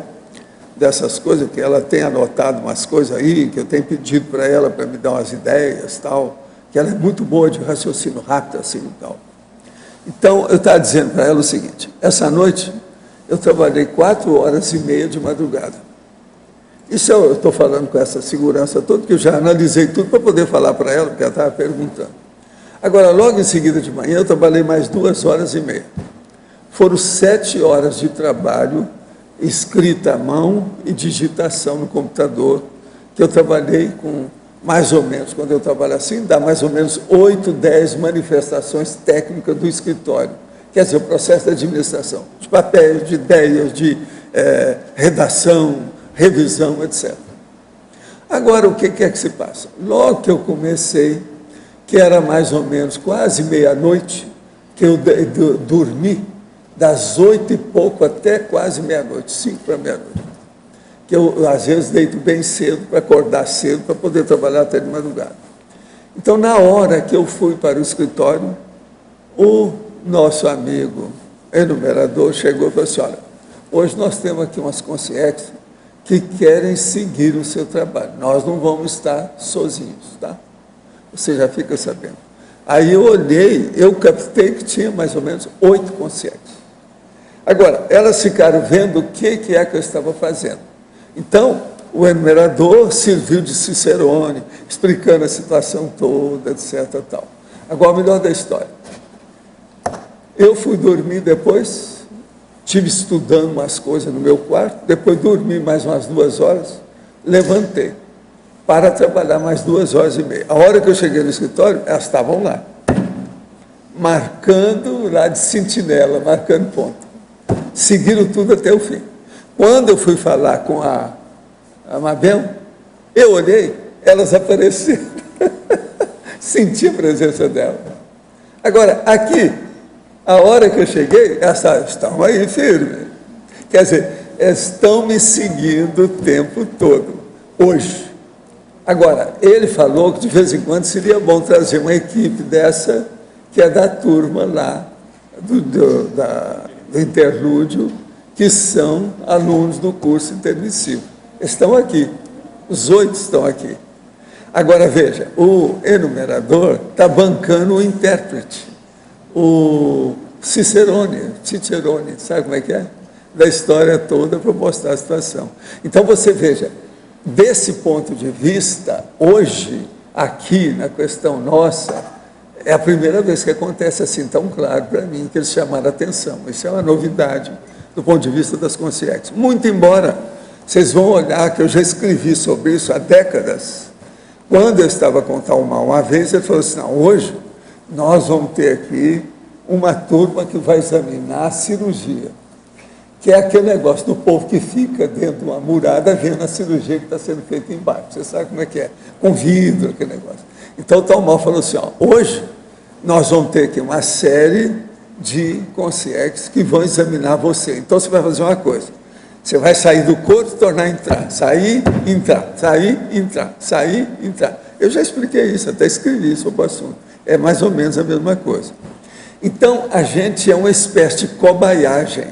dessas coisas, que ela tem anotado umas coisas aí, que eu tenho pedido para ela, para me dar umas ideias e tal, que ela é muito boa de raciocínio rápido, assim e tal. Então, eu estava dizendo para ela o seguinte, essa noite eu trabalhei 4h30 de madrugada. Isso eu estou falando com essa segurança toda, que eu já analisei tudo para poder falar para ela, porque ela estava perguntando. Agora, logo em seguida de manhã, eu trabalhei mais 2h30. Foram 7 horas de trabalho, escrita à mão e digitação no computador, que eu trabalhei com, mais ou menos, quando eu trabalho assim, dá mais ou menos 8, 10 manifestações técnicas do escritório. Quer dizer, o processo da administração, de papéis, de ideias, de redação, revisão, etc. Agora, o que é que se passa? Logo que eu comecei, que era mais ou menos quase meia-noite, que eu dormi, das 8 e pouco até quase meia-noite, 5 para meia-noite. Que eu, às vezes, deito bem cedo, para acordar cedo, para poder trabalhar até de madrugada. Então, na hora que eu fui para o escritório, o nosso amigo enumerador chegou e falou assim, olha, hoje nós temos aqui umas consciências que querem seguir o seu trabalho. Nós não vamos estar sozinhos, tá? Você já fica sabendo. Aí eu olhei, eu captei que tinha mais ou menos 8 consciências. Agora, elas ficaram vendo o que é que eu estava fazendo. Então, o enumerador serviu de cicerone, explicando a situação toda, etc. Tal. Agora, o melhor da história. Eu fui dormir depois, estive estudando umas coisas no meu quarto, depois dormi mais umas 2 horas, levantei para trabalhar mais 2h30. A hora que eu cheguei no escritório, elas estavam lá, marcando lá de sentinela, marcando ponto. Seguiram tudo até o fim. Quando eu fui falar com a Mabel, eu olhei, elas apareceram. Senti a presença dela. Agora, aqui, a hora que eu cheguei, elas estão aí firmes. Quer dizer, estão me seguindo o tempo todo, hoje. Agora, ele falou que de vez em quando seria bom trazer uma equipe dessa, que é da turma lá, do interlúdio, que são alunos do curso intermissivo. Estão aqui, os 8 estão aqui. Agora, veja, o enumerador está bancando o intérprete, o Cicerone, sabe como é que é? Da história toda para mostrar a situação. Então, você veja, desse ponto de vista, hoje, aqui na questão nossa, é a primeira vez que acontece assim tão claro para mim, que eles chamaram a atenção. Isso é uma novidade do ponto de vista das consciências. Muito embora, vocês vão olhar que eu já escrevi sobre isso há décadas. Quando eu estava com o Talmar uma vez, ele falou assim, não, hoje nós vamos ter aqui uma turma que vai examinar a cirurgia, que é aquele negócio do povo que fica dentro de uma murada vendo a cirurgia que está sendo feita embaixo. Você sabe como é que é? Com vidro, aquele negócio. Então, o Talmar falou assim, ó, hoje nós vamos ter aqui uma série de consciências que vão examinar você. Então, você vai fazer uma coisa. Você vai sair do corpo e tornar a entrar. Sair, entrar. Sair, entrar. Sair, entrar. Eu já expliquei isso, até escrevi sobre o assunto. É mais ou menos a mesma coisa. Então, a gente é uma espécie de cobaiagem.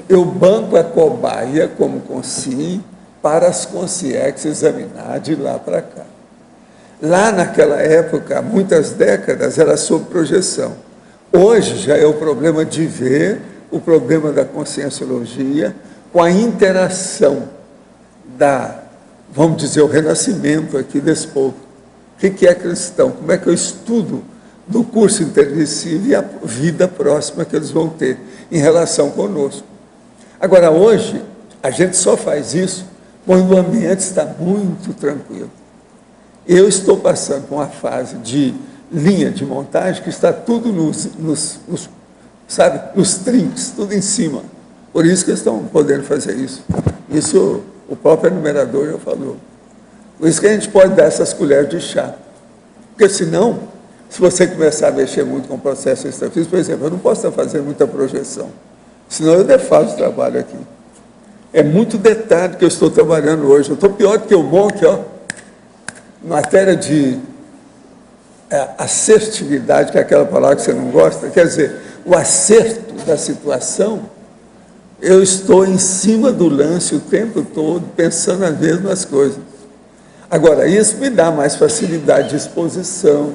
Eu banco a cobaia como consim para as consciências examinar de lá para cá. Lá naquela época, há muitas décadas, era sob projeção. Hoje já é o problema de ver, o problema da conscienciologia, com a interação vamos dizer, o renascimento aqui desse povo. O que é cristão? Como é que eu estudo do curso intermissivo e a vida próxima que eles vão ter em relação conosco? Agora, hoje, A gente só faz isso quando o ambiente está muito tranquilo. Eu estou passando por uma fase de linha de montagem que está tudo nos trinques, tudo em cima. Por isso que eles estão podendo fazer isso. Isso o próprio enumerador já falou. Por isso que a gente pode dar essas colheres de chá. Porque senão, se você começar a mexer muito com o processo extrafísico, por exemplo, eu não posso estar fazendo muita projeção, senão eu defaso o trabalho aqui. É muito detalhe que eu estou trabalhando hoje. Eu estou pior do que o Monk, ó, matéria de assertividade, que é aquela palavra que você não gosta, quer dizer, o acerto da situação, eu estou em cima do lance o tempo todo, pensando as mesmas coisas. Agora, isso me dá mais facilidade de exposição,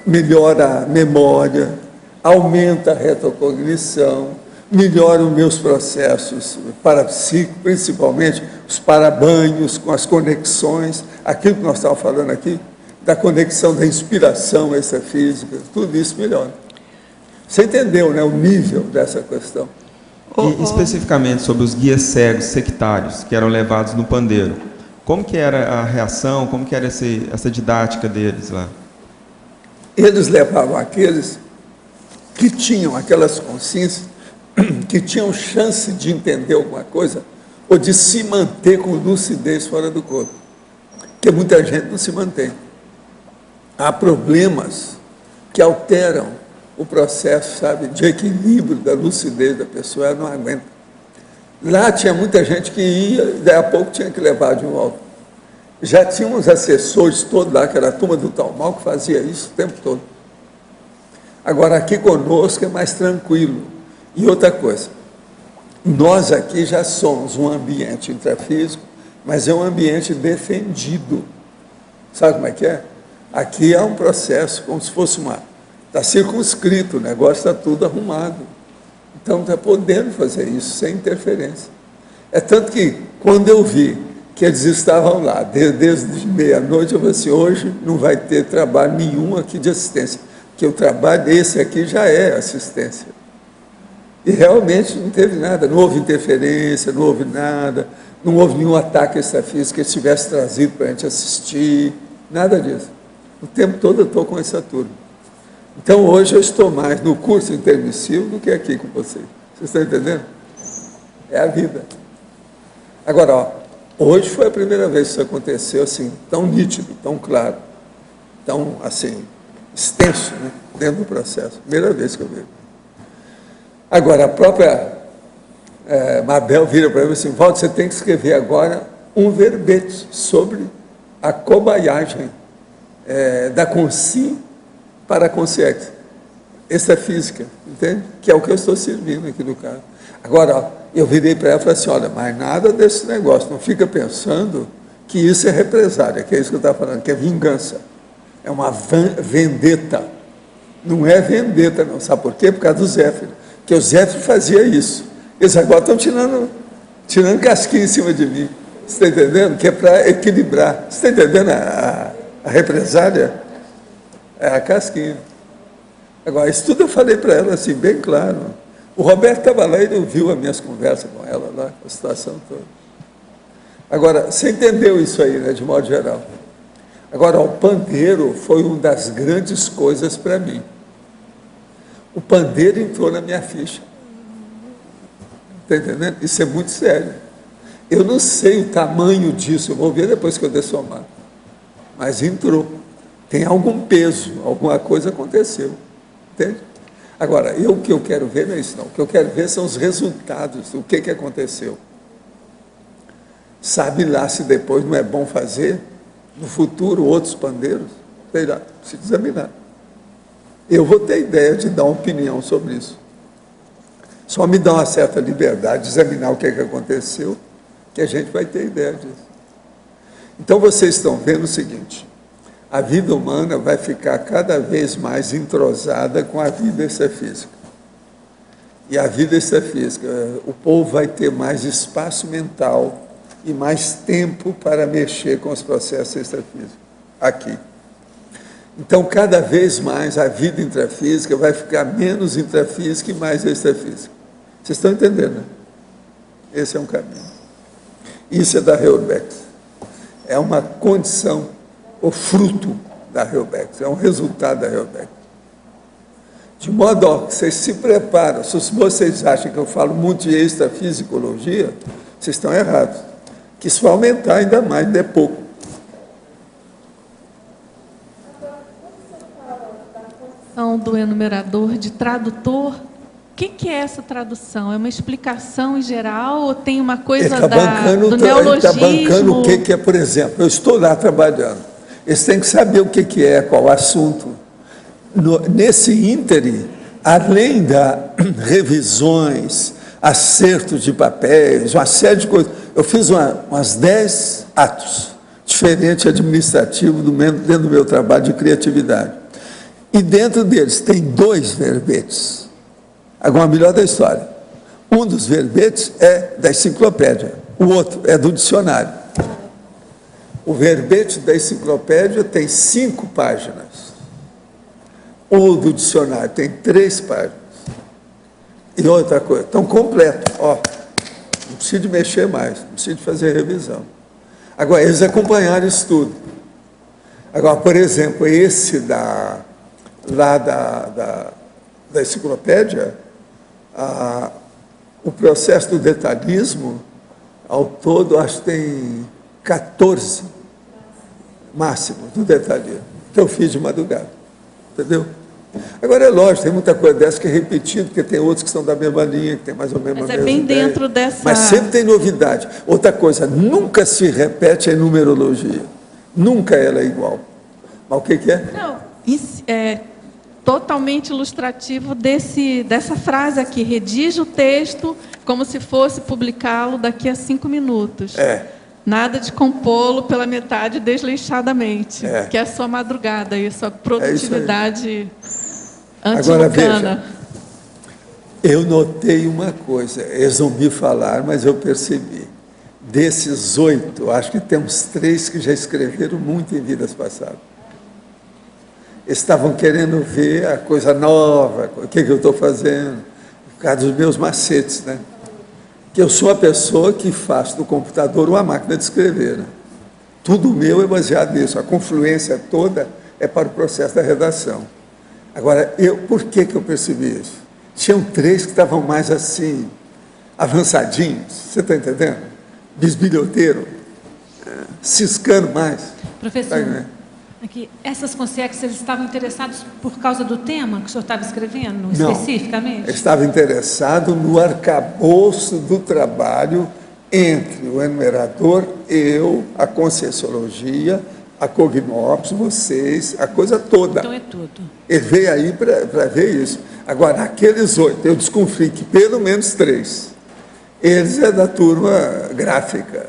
melhora a memória, aumenta a retrocognição, melhora os meus processos parapsíquicos, principalmente os parabanhos, com as conexões, aquilo que nós estávamos falando aqui, da conexão da inspiração extrafísica, tudo isso melhora. Você entendeu, né, o nível dessa questão? E especificamente sobre os guias cegos sectários que eram levados no pandeiro, como que era a reação, como que era essa didática deles lá? Eles levavam aqueles que tinham aquelas consciências, que tinham chance de entender alguma coisa, ou de se manter com lucidez fora do corpo. Porque muita gente não se mantém. Há problemas que alteram o processo, sabe, de equilíbrio da lucidez da pessoa, ela não aguenta. Lá tinha muita gente que ia, e daí a pouco tinha que levar de volta. Já tinha uns assessores todos lá, que era a turma do Talmal, que fazia isso o tempo todo. Agora, aqui conosco é mais tranquilo. E outra coisa, nós aqui já somos um ambiente intrafísico, mas é um ambiente defendido. Sabe como é que é? Aqui há um processo, como se fosse está circunscrito, o negócio está tudo arrumado. Então, está podendo fazer isso sem interferência. É tanto que, quando eu vi que eles estavam lá, desde meia-noite, eu falei assim, hoje não vai ter trabalho nenhum aqui de assistência, porque o trabalho desse aqui já é assistência. E realmente não teve nada, não houve interferência, não houve nada, não houve nenhum ataque extrafísico que eles tivessem trazido para a gente assistir, nada disso. O tempo todo eu estou com essa turma. Então, hoje eu estou mais no curso intermissivo do que aqui com vocês. Vocês estão entendendo? É a vida. Agora, ó, hoje foi a primeira vez que isso aconteceu assim, tão nítido, tão claro, tão, assim, extenso, né, dentro do processo. Primeira vez que eu vejo. Agora, a própria Mabel vira para mim assim, Valdo, você tem que escrever agora um verbete sobre a cobaiagem da consci para a consciência. Essa é física, entende? Que é o que eu estou servindo aqui no caso. Agora, ó, eu virei para ela e falei assim, olha, mas nada desse negócio, não fica pensando que isso é represália, que é isso que eu estava falando, que é vingança. É uma vendetta. Não é vendetta, não. Sabe por quê? Por causa do Zéfiro. Porque o Zéfiro fazia isso. Eles agora estão tirando casquinha em cima de mim. Você está entendendo? Que é para equilibrar. Você está entendendo a represália? É a casquinha. Agora, isso tudo eu falei para ela assim, bem claro. O Roberto estava lá e não viu as minhas conversas com ela lá, a situação toda. Agora, você entendeu isso aí, né, de modo geral. Agora, o pandeiro foi uma das grandes coisas para mim. O pandeiro entrou na minha ficha. Está entendendo? Isso é muito sério. Eu não sei o tamanho disso, eu vou ver depois que eu dessomar. Mas entrou. Tem algum peso, alguma coisa aconteceu. Entende? Agora, o que eu quero ver não é isso, não. O que eu quero ver são os resultados, o que aconteceu. Sabe lá se depois não é bom fazer, no futuro, outros pandeiros? Sei lá, precisa examinar. Eu vou ter ideia de dar uma opinião sobre isso. Só me dá uma certa liberdade de examinar o que aconteceu, que a gente vai ter ideia disso. Então, vocês estão vendo o seguinte, a vida humana vai ficar cada vez mais entrosada com a vida extrafísica. E a vida extrafísica, o povo vai ter mais espaço mental e mais tempo para mexer com os processos extrafísicos, aqui. Então, cada vez mais a vida intrafísica vai ficar menos intrafísica e mais extrafísica. Vocês estão entendendo, né? Esse é um caminho. Isso é da Reurbex. É uma condição, o fruto da Reurbex, é um resultado da Reurbex. De modo ó, que vocês se preparam. Se vocês acham que eu falo muito de extrafisicologia, vocês estão errados. Que isso vai aumentar ainda mais, ainda é pouco. Do enumerador de tradutor, o que é essa tradução? É uma explicação em geral ou tem uma coisa do neologismo? Ele está bancando o que é, por exemplo, eu estou lá trabalhando, eles têm que saber o que é, qual o assunto. Nesse ínterim, além das revisões, acertos de papéis, uma série de coisas, eu fiz umas 10 atos diferentes administrativos dentro do meu trabalho de criatividade. E dentro deles tem 2 verbetes. Agora, o melhor da história. Um dos verbetes é da enciclopédia, o outro é do dicionário. O verbete da enciclopédia tem 5 páginas. O do dicionário tem 3 páginas. E outra coisa, estão completos. Ó, não precisa de mexer mais, não precisa de fazer revisão. Agora, eles acompanharam isso tudo. Agora, por exemplo, esse da enciclopédia, o processo do detalhismo, ao todo, acho que tem 14 máximos do detalhismo, que eu fiz de madrugada, entendeu? Agora, é lógico, tem muita coisa dessa que é repetida, porque tem outros que são da mesma linha, que tem mais ou menos a mesma bem ideia. dentro dessa... Mas sempre tem novidade. Outra coisa, nunca se repete a numerologia. Nunca ela é igual. Mas o que é? Não, é totalmente ilustrativo dessa frase aqui. Redige o texto como se fosse publicá-lo daqui a 5 minutos. Nada de compô-lo pela metade desleixadamente, que é a sua madrugada e a sua produtividade Agora, anti-lucana. veja, eu notei uma coisa, eles não me falaram, mas eu percebi. Desses 8, acho que temos 3 que já escreveram muito em vidas passadas. Estavam querendo ver a coisa nova, o que eu estou fazendo, por causa dos meus macetes, né? Que eu sou a pessoa que faço do computador uma máquina de escrever, né? Tudo meu é baseado nisso, a confluência toda é para o processo da redação. Agora, por que eu percebi isso? Tinham 3 que estavam mais assim, avançadinhos, você está entendendo? Bisbilhoteiro, ciscando mais. Professor, aqui, essas consciências, eles estavam interessados por causa do tema que o senhor estava escrevendo, especificamente? Não, estava interessado no arcabouço do trabalho entre o enumerador, eu, a Conscienciologia, a Cognópolis, vocês, a coisa toda. Então é tudo. Ele veio aí para ver isso. Agora, naqueles 8, eu desconfio que pelo menos 3, eles é da turma gráfica,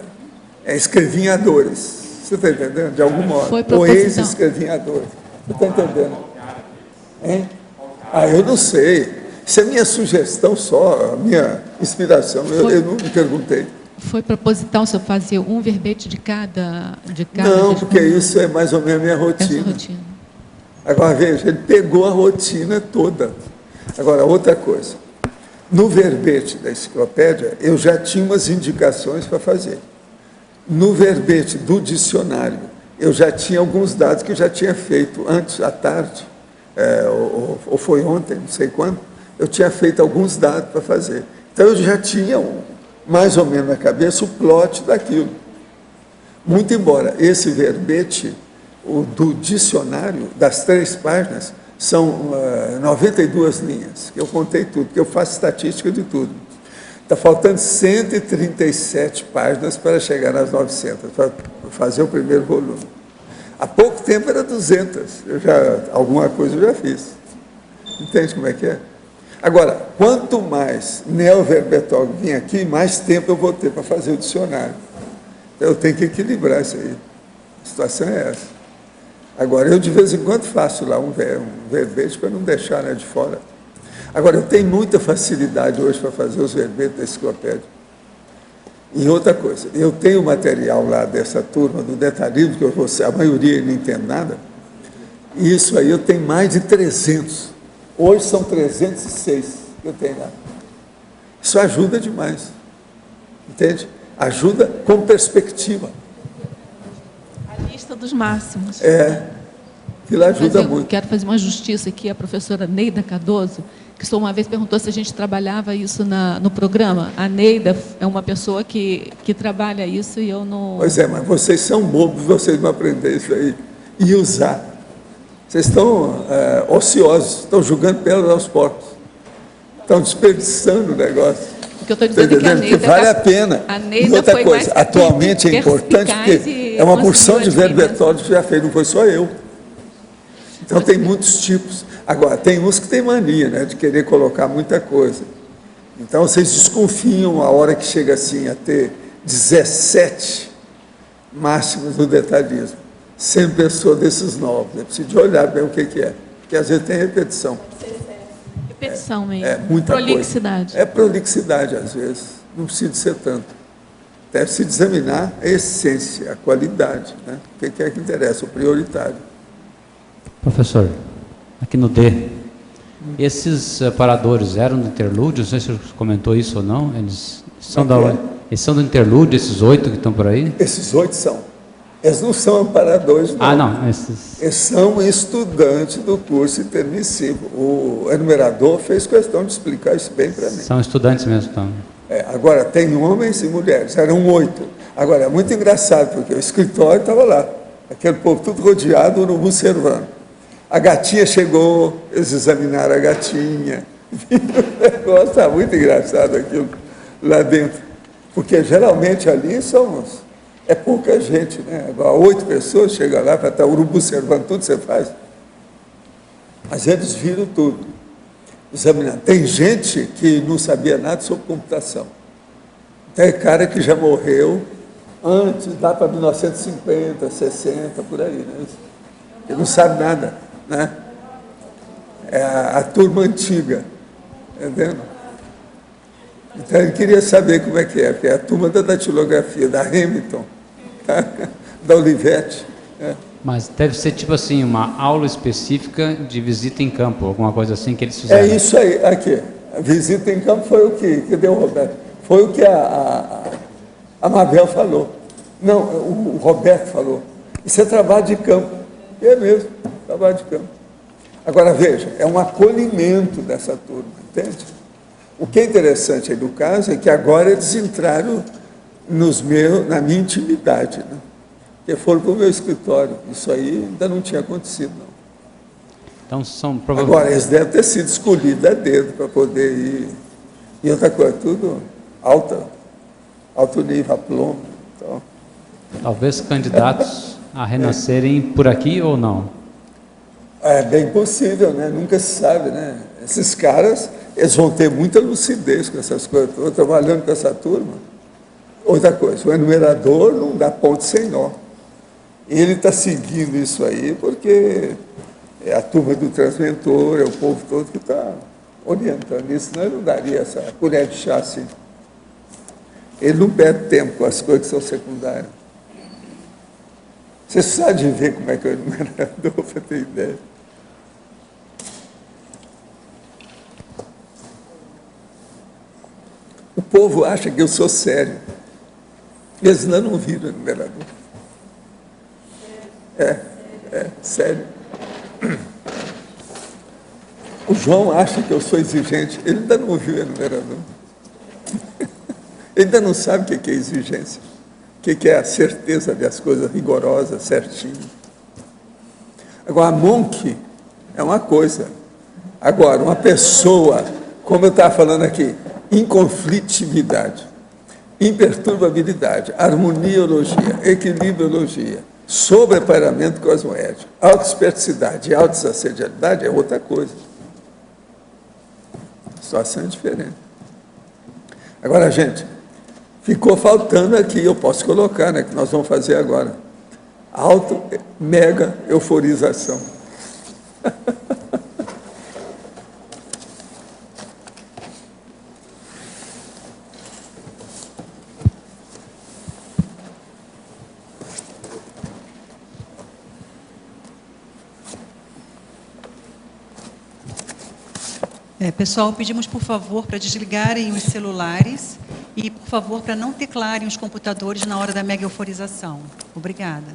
escrevinhadores. Você está entendendo? De algum modo. Ou ex-escrevinhadores. Você está entendendo? Hein? Eu não sei. Isso é minha sugestão só, a minha inspiração. Eu não me perguntei. Foi proposital o senhor fazer um verbete de cada não, porque isso é mais ou menos a minha rotina. Agora, veja, ele pegou a rotina toda. Agora, outra coisa. No verbete da enciclopédia, eu já tinha umas indicações para fazer. No verbete do dicionário, eu já tinha alguns dados que eu já tinha feito antes, à tarde, ou foi ontem, não sei quando, eu tinha feito alguns dados para fazer. Então, eu já tinha, mais ou menos na cabeça, o plot daquilo. Muito embora esse verbete, o do dicionário, das 3 páginas, são 92 linhas, que eu contei tudo, porque eu faço estatística de tudo. Está faltando 137 páginas para chegar nas 900, para fazer o primeiro volume. Há pouco tempo era 200, alguma coisa eu já fiz. Entende como é que é? Agora, quanto mais neoverbetólogo vir aqui, mais tempo eu vou ter para fazer o dicionário. Eu tenho que equilibrar isso aí. A situação é essa. Agora, eu de vez em quando faço lá um verbete para não deixar de fora. Agora, eu tenho muita facilidade hoje para fazer os verbetes da enciclopédia. E outra coisa, eu tenho material lá dessa turma do detalhismo, que a maioria não entende nada, e isso aí eu tenho mais de 300. Hoje são 306 que eu tenho lá. Isso ajuda demais. Entende? Ajuda com perspectiva. A lista dos máximos. Aquilo ajuda muito. Quero fazer uma justiça aqui à professora Neida Cardoso, que só uma vez perguntou se a gente trabalhava isso no programa. A Neida é uma pessoa que trabalha isso e eu não... Pois é, mas vocês são bobos, vocês não aprender isso aí e usar. Vocês estão ociosos, estão jogando pedras aos porcos. Estão desperdiçando o negócio. Porque eu estou dizendo que a Neida... Que vale a pena. A Neida e outra foi coisa, mais atualmente é importante porque é uma porção de verbetólogos que já fez, não foi só eu. Então tem muitos tipos. Agora, tem uns que têm mania, né, de querer colocar muita coisa. Então vocês desconfiam a hora que chega assim a ter 17 máximos do detalhismo. Sempre pessoa desses novos. É preciso de olhar bem o que é. Porque às vezes tem repetição. Repetição mesmo. Muita prolixidade. coisa. É prolixidade, às vezes. Não precisa ser tanto. Deve-se examinar a essência, a qualidade. Né? O que é que interessa, o prioritário. Professor, aqui no D, esses paradores eram do interlúdio? Não sei se você comentou isso ou não. Eles são, eles são do interlúdio, esses 8 que estão por aí? Esses 8 são. Eles não são amparadores, não. Ah, não. Eles são estudantes do curso intermissivo. O enumerador fez questão de explicar isso bem para mim. São estudantes mesmo, então. Agora, tem homens e mulheres, eram 8. Agora, é muito engraçado, porque o escritório estava lá. Aquele povo tudo rodeado, urubu servando. A gatinha chegou, eles examinaram a gatinha. O negócio está muito engraçado aquilo lá dentro. Porque geralmente ali é pouca gente, né? Agora 8 pessoas chegam lá para estar urubu servando tudo que você faz. Mas eles viram tudo. Examinando. Tem gente que não sabia nada sobre computação. Tem cara que já morreu antes, lá para 1950, 60, por aí, né? Ele não sabe nada, né? É a turma antiga, entendeu? Então ele queria saber como é que é, porque é a turma da datilografia, da Hamilton, tá? Da Olivetti. Mas deve ser tipo assim, uma aula específica de visita em campo, alguma coisa assim que eles fizeram. É isso aí, aqui. A visita em campo foi o que deu o Roberto. Foi o que a Mabel falou. Não, o Roberto falou. Isso é trabalho de campo. É mesmo, trabalho de campo. Agora, veja, é um acolhimento dessa turma, entende? O que é interessante aí do caso é que agora eles entraram na minha intimidade, né? Porque foram para o meu escritório. Isso aí ainda não tinha acontecido, não. Então, são provavelmente... Agora, eles devem ter sido escolhidos a dedo para poder ir. E outra coisa, tudo alto nível, aplombo. Então. Talvez candidatos a renascerem por aqui ou não? É bem possível, né? Nunca se sabe, né? Esses caras, eles vão ter muita lucidez com essas coisas. Estou trabalhando com essa turma. Outra coisa, o enumerador não dá ponto sem nó. Ele está seguindo isso aí porque é a turma do transmentor, é o povo todo que está orientando isso, senão ele não daria essa colher de chá assim. Ele não perde tempo com as coisas que são secundárias. Você sabe de ver como é que é o enumerador, para ter ideia. O povo acha que eu sou sério. Eles ainda não viram o enumerador. Sério. O João acha que eu sou exigente. Ele ainda não viu o enumerador. Ele ainda não sabe o que é exigência. O que é a certeza das coisas rigorosas, certinho. Agora, a Monk é uma coisa. Agora, uma pessoa, como eu estava falando aqui, inconflitividade, imperturbabilidade, harmoniologia, equilibriologia, sobreparamento cosmoético, autoesperticidade e autossaciedade é outra coisa. A situação é diferente. Agora, gente, ficou faltando aqui, eu posso colocar, né, que nós vamos fazer agora. Mega euforização. Pessoal, pedimos, por favor, para desligarem os celulares E, por favor, para não teclarem os computadores na hora da mega euforização. Obrigada.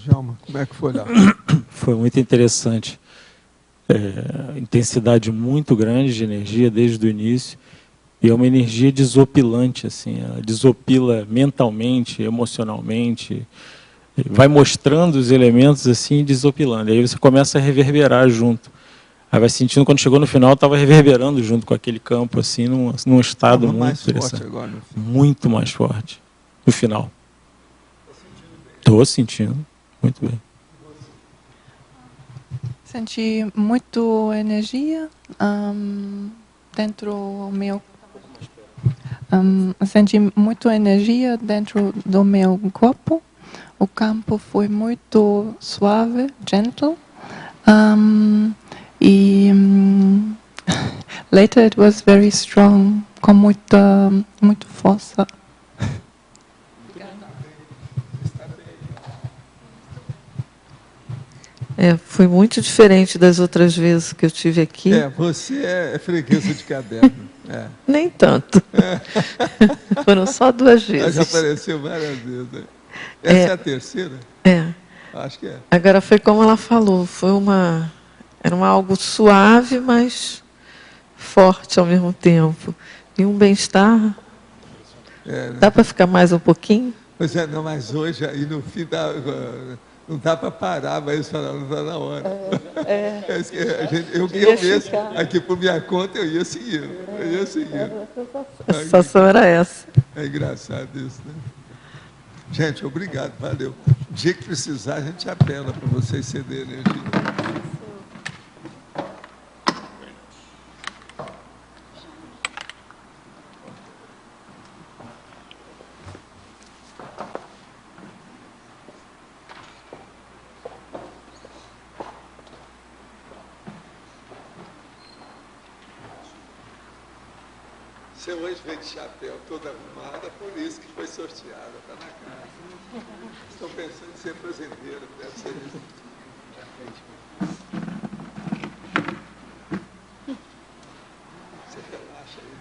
Djalma, como é que foi lá? Foi muito interessante. Intensidade muito grande de energia desde o início. E é uma energia desopilante, assim, ela desopila mentalmente, emocionalmente, vai mostrando os elementos assim e desopilando. E aí você começa a reverberar junto. Aí vai sentindo, quando chegou no final, estava reverberando junto com aquele campo, assim, num estado muito mais interessante. forte agora, no fim. Muito mais forte no final. Estou sentindo, muito bem. Senti muito energia dentro do meu. Senti muito energia dentro do meu corpo. O campo foi muito suave, gentle. Later it was very strong, com muita força. Foi muito diferente das outras vezes que eu tive aqui. Você é freguesa de caderno. Nem tanto. Foram só 2 vezes. Já apareceu várias vezes. Essa é a terceira? Acho que é. Agora foi como ela falou, era algo suave, mas forte ao mesmo tempo. E um bem-estar. Dá para ficar mais um pouquinho? Pois é, não, mas hoje, aí no fim não dá para parar, mas não está na hora. Eu mesmo, aqui por minha conta, eu ia seguindo. A situação era essa. É engraçado isso, né? Gente, obrigado, valeu. O dia que precisar, a gente apela para vocês cederem energia. Você hoje veio de chapéu toda arrumada, por isso que foi sorteada, está na casa. Estou pensando em ser fazendeiro, deve ser isso. Você relaxa aí.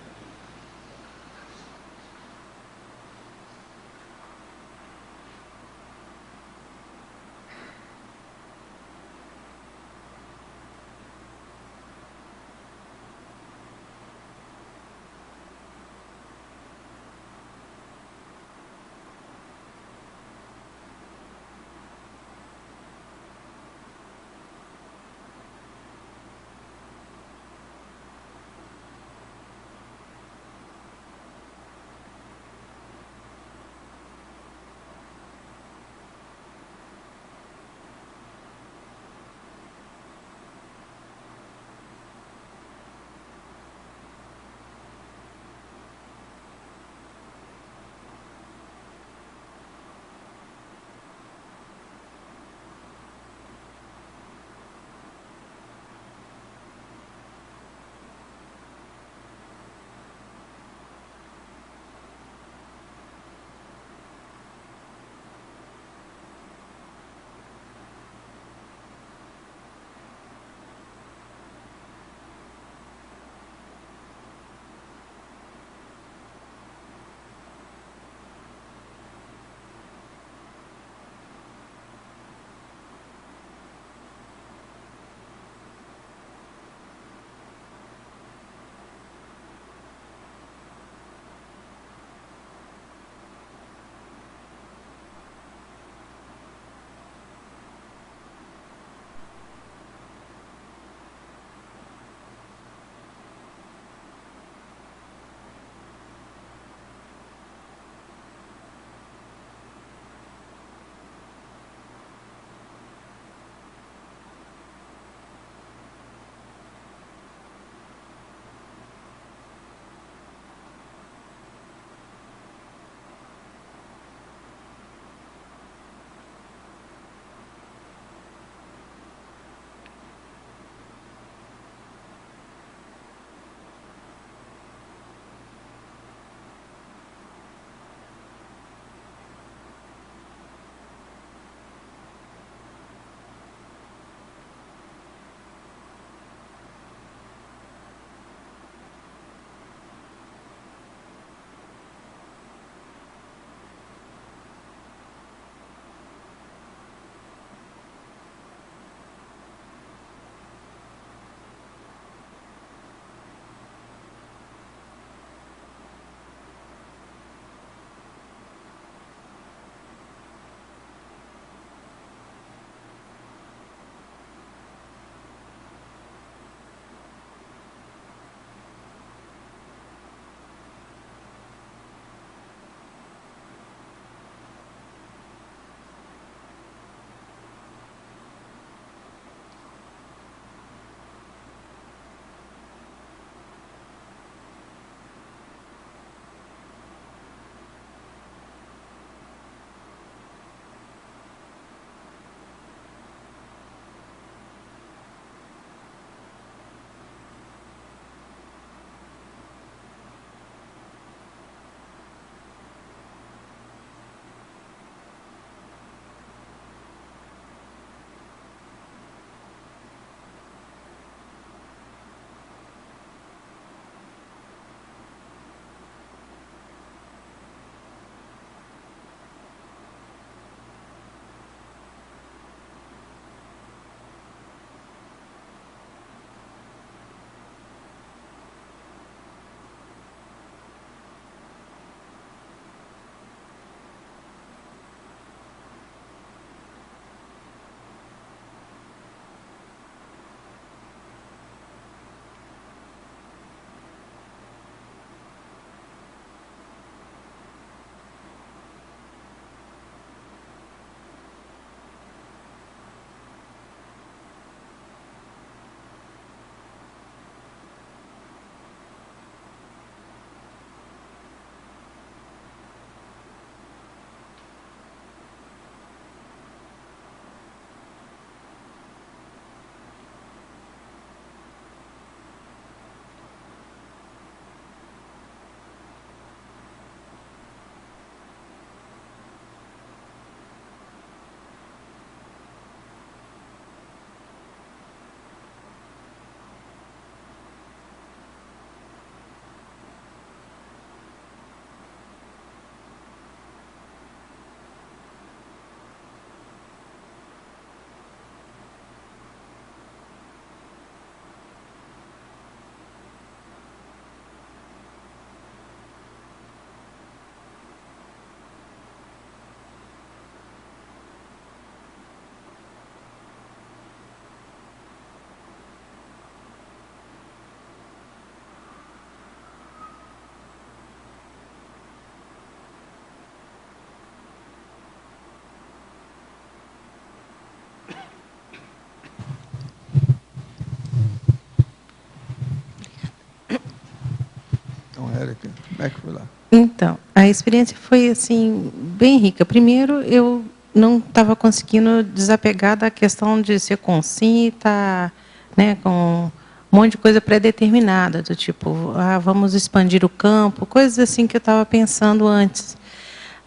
A experiência foi assim bem rica. Primeiro, eu não estava conseguindo desapegar da questão de ser consim e estar, né, com um monte de coisa pré-determinada, do tipo, vamos expandir o campo, coisas assim que eu estava pensando antes.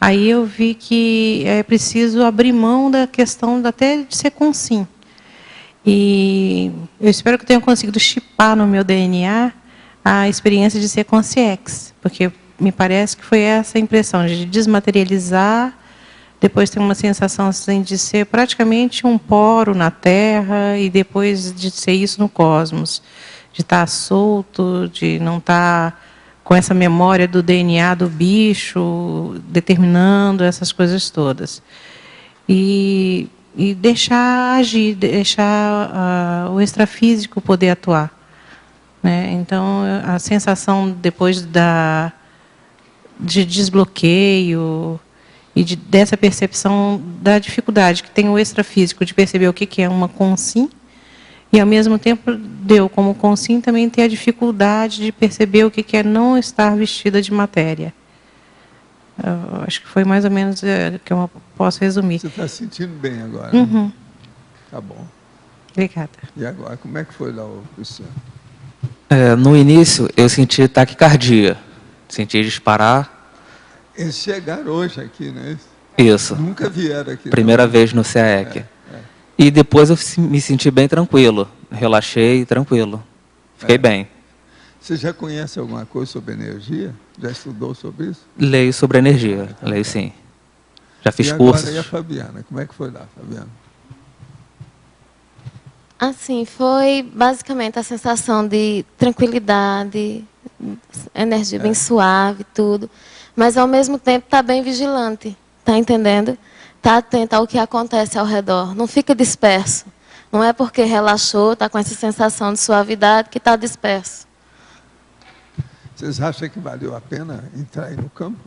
Aí eu vi que é preciso abrir mão da questão até de ser consim. E eu espero que eu tenha conseguido chipar no meu DNA a experiência de ser consciex, porque me parece que foi essa a impressão de desmaterializar, depois ter uma sensação assim, de ser praticamente um poro na Terra e depois de ser isso no cosmos, de estar solto, de não estar com essa memória do DNA do bicho, determinando essas coisas todas. E deixar agir, deixar o extrafísico poder atuar. Né? Então, a sensação depois de desbloqueio e dessa percepção da dificuldade que tem o extrafísico de perceber o que é uma consim, e, ao mesmo tempo, como consim, também ter a dificuldade de perceber o que é não estar vestida de matéria. Eu acho que foi mais ou menos que eu posso resumir. Você está se sentindo bem agora? Uhum. Tá bom. Obrigada. E agora, como é que foi lá, Cristiano? No início, eu senti taquicardia, senti disparar. Eles chegaram hoje aqui, né? Isso. Nunca vieram aqui. Primeira vez no CAEC. E depois eu me senti bem tranquilo, relaxei, tranquilo. Fiquei bem. Você já conhece alguma coisa sobre energia? Já estudou sobre isso? Leio sobre energia, leio sim. Já fiz cursos. E a Fabiana? Como é que foi lá, Fabiana? Assim, foi basicamente a sensação de tranquilidade, energia bem suave, tudo. Mas, ao mesmo tempo, está bem vigilante, está entendendo? Está atento ao que acontece ao redor, não fica disperso. Não é porque relaxou, está com essa sensação de suavidade que está disperso. Vocês acham que valeu a pena entrar aí no campo?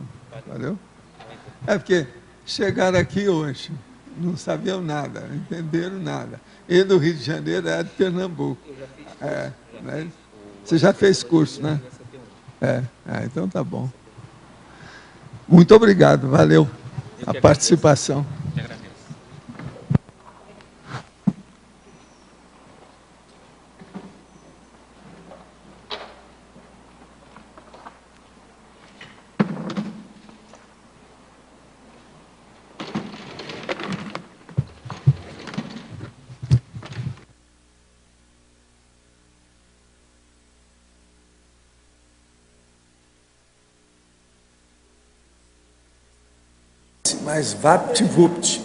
Valeu? É porque chegaram aqui hoje, não sabiam nada, não entenderam nada. E do Rio de Janeiro é de Pernambuco. Né? Você já fez curso, né? Então tá bom. Muito obrigado, valeu a participação. Mais vapt-vupt.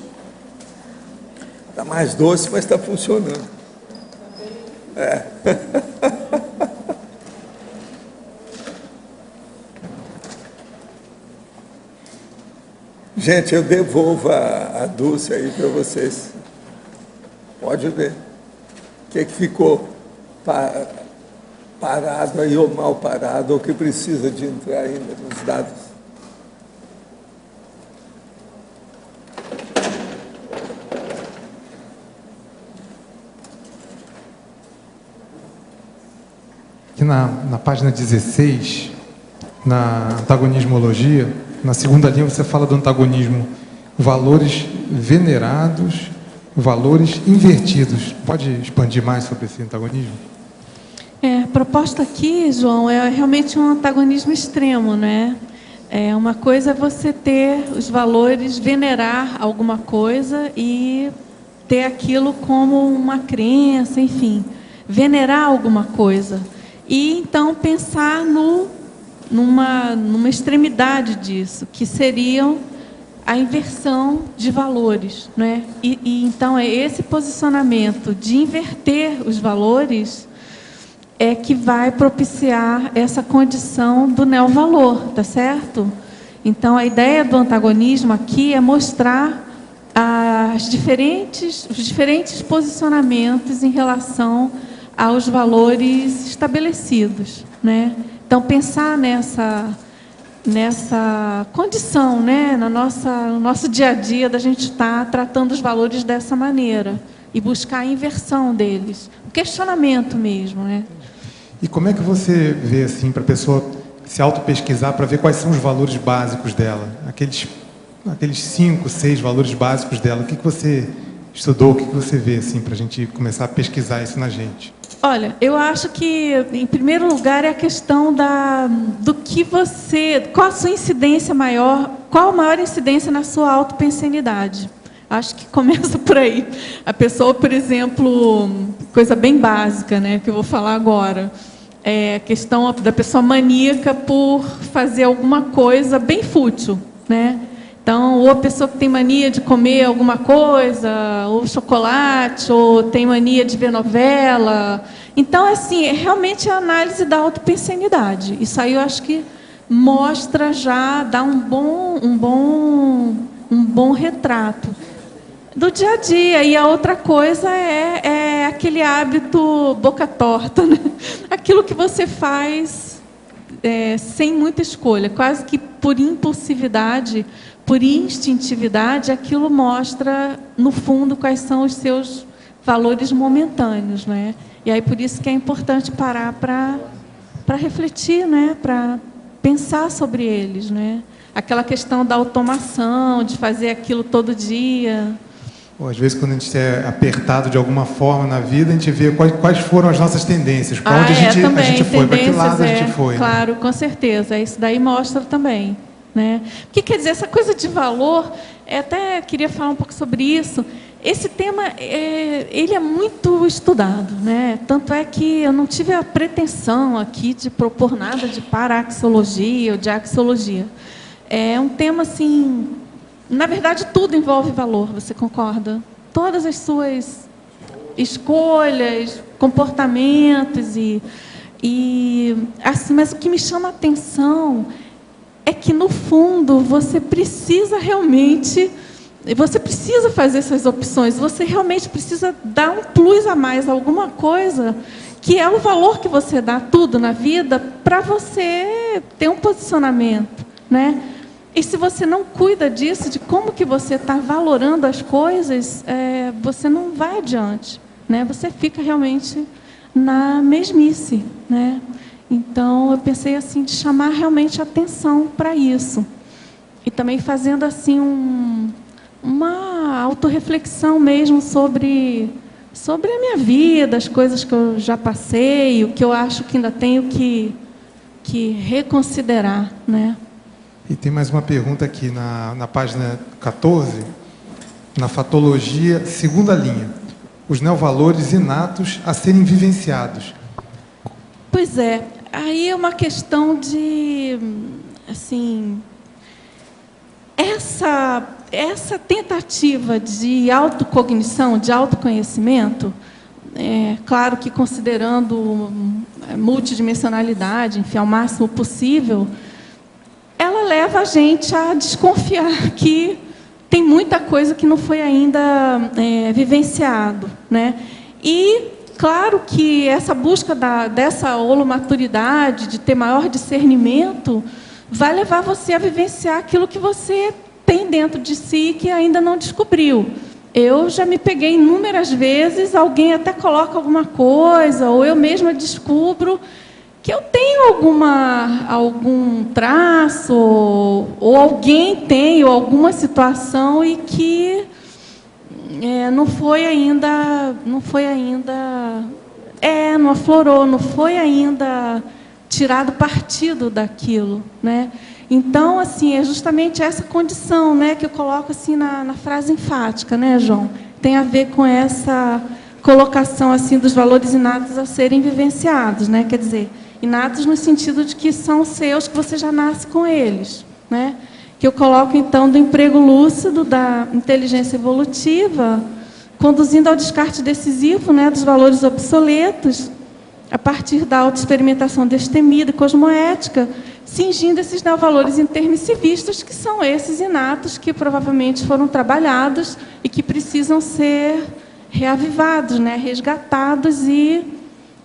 Está mais doce, mas está funcionando. Gente, eu devolvo a Dulce aí para vocês. Pode ver. O que ficou parado aí, ou mal parado, ou que precisa de entrar ainda nos dados. Aqui na página 16, na antagonismologia, na segunda linha você fala do antagonismo valores venerados, valores invertidos. Pode expandir mais sobre esse antagonismo? A proposta aqui, João, é realmente um antagonismo extremo, né? Uma coisa é você ter os valores, venerar alguma coisa e ter aquilo como uma crença, enfim, venerar alguma coisa. E, então, pensar numa extremidade disso, que seriam a inversão de valores. Né? Então, é esse posicionamento de inverter os valores que vai propiciar essa condição do neovalor, tá certo? Então, a ideia do antagonismo aqui é mostrar os diferentes posicionamentos em relação aos valores estabelecidos, né? Então, pensar nessa condição, né? No nosso dia a dia, da gente estar tratando os valores dessa maneira e buscar a inversão deles, o questionamento mesmo, né? E como é que você vê, assim, para a pessoa se auto-pesquisar para ver quais são os valores básicos dela, aqueles 5, 6 valores básicos dela. O que você estudou, o que você vê, assim, para a gente começar a pesquisar isso na gente? Olha, eu acho que, em primeiro lugar, é a questão do que você... Qual a sua incidência maior, qual a maior incidência na sua autopensenidade? Acho que começa por aí. A pessoa, por exemplo, coisa bem básica, né, que eu vou falar agora, é a questão da pessoa maníaca por fazer alguma coisa bem fútil, né? Então, ou a pessoa que tem mania de comer alguma coisa, ou chocolate, ou tem mania de ver novela. Então, assim, realmente é a análise da autopensenidade. Isso aí eu acho que mostra já, dá um bom retrato do dia a dia. E a outra coisa é aquele hábito boca torta, né? Aquilo que você faz sem muita escolha, quase que por impulsividade, por instintividade, aquilo mostra, no fundo, quais são os seus valores momentâneos, né? E aí, por isso que é importante parar para refletir, né? Para pensar sobre eles, né? Aquela questão da automação, de fazer aquilo todo dia. Ou, às vezes, quando a gente é apertado de alguma forma na vida, a gente vê quais foram as nossas tendências, para onde a gente foi, para que lado a gente foi. Claro, né? Com certeza. Isso daí mostra também. Né? Porque, quer dizer, essa coisa de valor, até queria falar um pouco sobre isso. Esse tema, ele é muito estudado, né? Tanto é que eu não tive a pretensão aqui de propor nada de paraxologia ou de axiologia. É um tema, assim, na verdade, tudo envolve valor, você concorda? Todas as suas escolhas, comportamentos assim, mas o que me chama a atenção é que, no fundo, você precisa fazer essas opções, você realmente precisa dar um plus a mais, alguma coisa, que é o valor que você dá a tudo na vida, para você ter um posicionamento, né? E se você não cuida disso, de como que você está valorando as coisas, você não vai adiante, né? Você fica realmente na mesmice, né? Então, eu pensei assim, de chamar realmente atenção para isso. E também fazendo assim uma autorreflexão mesmo sobre a minha vida, as coisas que eu já passei, o que eu acho que ainda tenho que reconsiderar, né? E tem mais uma pergunta aqui na página 14, na fatologia, segunda linha. Os neovalores inatos a serem vivenciados. Pois é, aí é uma questão de, assim, essa tentativa de autocognição, de autoconhecimento, claro que considerando multidimensionalidade, enfim, ao máximo possível, ela leva a gente a desconfiar que tem muita coisa que não foi ainda vivenciado, né? E claro que essa busca dessa holomaturidade, de ter maior discernimento, vai levar você a vivenciar aquilo que você tem dentro de si que ainda não descobriu. Eu já me peguei inúmeras vezes, alguém até coloca alguma coisa, ou eu mesma descubro que eu tenho algum traço, ou alguém tem, ou alguma situação, e que não aflorou, não foi ainda tirado partido daquilo, né? Então, assim, é justamente essa condição, né, que eu coloco assim na frase enfática, né, João? Tem a ver com essa colocação assim dos valores inatos a serem vivenciados, né? Quer dizer, inatos no sentido de que são seus, que você já nasce com eles, né? Que eu coloco, então, do emprego lúcido da inteligência evolutiva, conduzindo ao descarte decisivo, né, dos valores obsoletos, a partir da autoexperimentação destemida e cosmoética, cingindo esses neovalores intermissivistas, que são esses inatos que provavelmente foram trabalhados e que precisam ser reavivados, né, resgatados e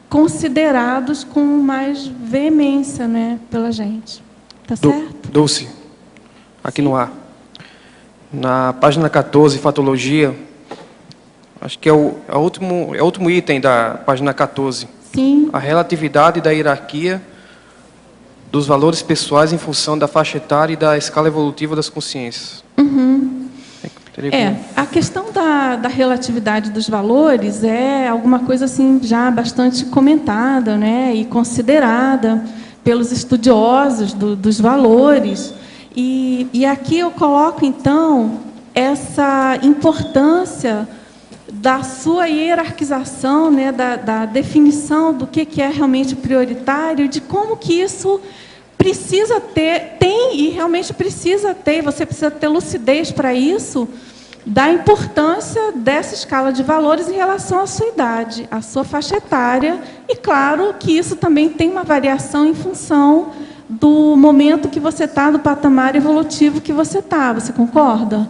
considerados com mais veemência, né, pela gente. Tá certo? Dulce, aqui no ar. Na página 14, Fatologia, acho que é o último item da página 14. Sim. A relatividade da hierarquia dos valores pessoais em função da faixa etária e da escala evolutiva das consciências. A questão da relatividade dos valores é alguma coisa assim já bastante comentada, né, e considerada pelos estudiosos dos valores. E aqui eu coloco, então, essa importância da sua hierarquização, né, da definição do que é realmente prioritário, de como que isso precisa ter, tem e realmente precisa ter, você precisa ter lucidez para isso, da importância dessa escala de valores em relação à sua idade, à sua faixa etária, e claro que isso também tem uma variação em função do momento que você está, do patamar evolutivo que você está. Você concorda?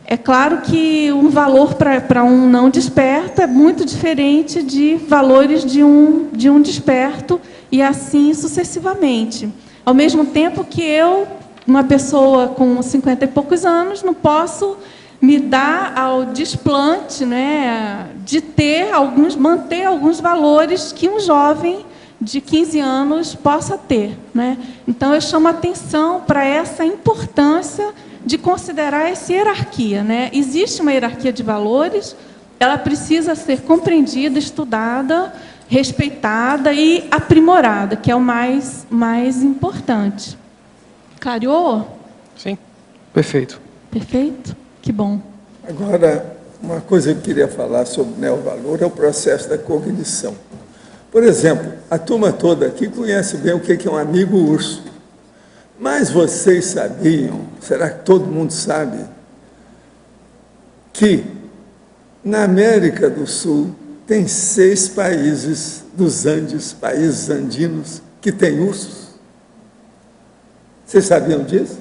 É claro que um valor para um não desperto é muito diferente de valores de um desperto, e assim sucessivamente. Ao mesmo tempo que eu, uma pessoa com 50 e poucos anos, não posso me dar ao desplante, né, de manter alguns valores que um jovem de 15 anos possa ter, né? Então, eu chamo a atenção para essa importância de considerar essa hierarquia, né? Existe uma hierarquia de valores, ela precisa ser compreendida, estudada, respeitada e aprimorada, que é o mais importante. Clareou? Sim, perfeito. Perfeito? Que bom. Agora, uma coisa que eu queria falar sobre neovalor é o processo da cognição. Por exemplo, a turma toda aqui conhece bem o que é um amigo urso. Mas vocês sabiam, será que todo mundo sabe, que na América do Sul tem 6 países dos Andes, países andinos, que têm ursos? Vocês sabiam disso?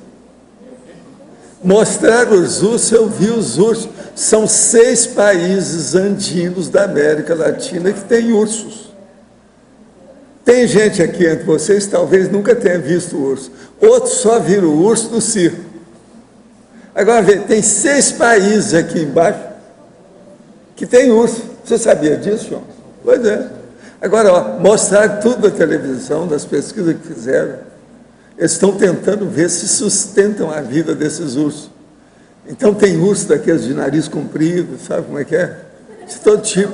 Mostrar os ursos, eu vi os ursos. São 6 países andinos da América Latina que têm ursos. Tem gente aqui entre vocês que talvez nunca tenha visto urso. Outros só viram o urso no circo. Agora, vê, tem 6 países aqui embaixo que tem urso. Você sabia disso, João? Pois é. Agora, ó, mostrar tudo na televisão, das pesquisas que fizeram. Eles estão tentando ver se sustentam a vida desses ursos. Então, tem urso daqueles de nariz comprido, sabe como é que é? De todo tipo.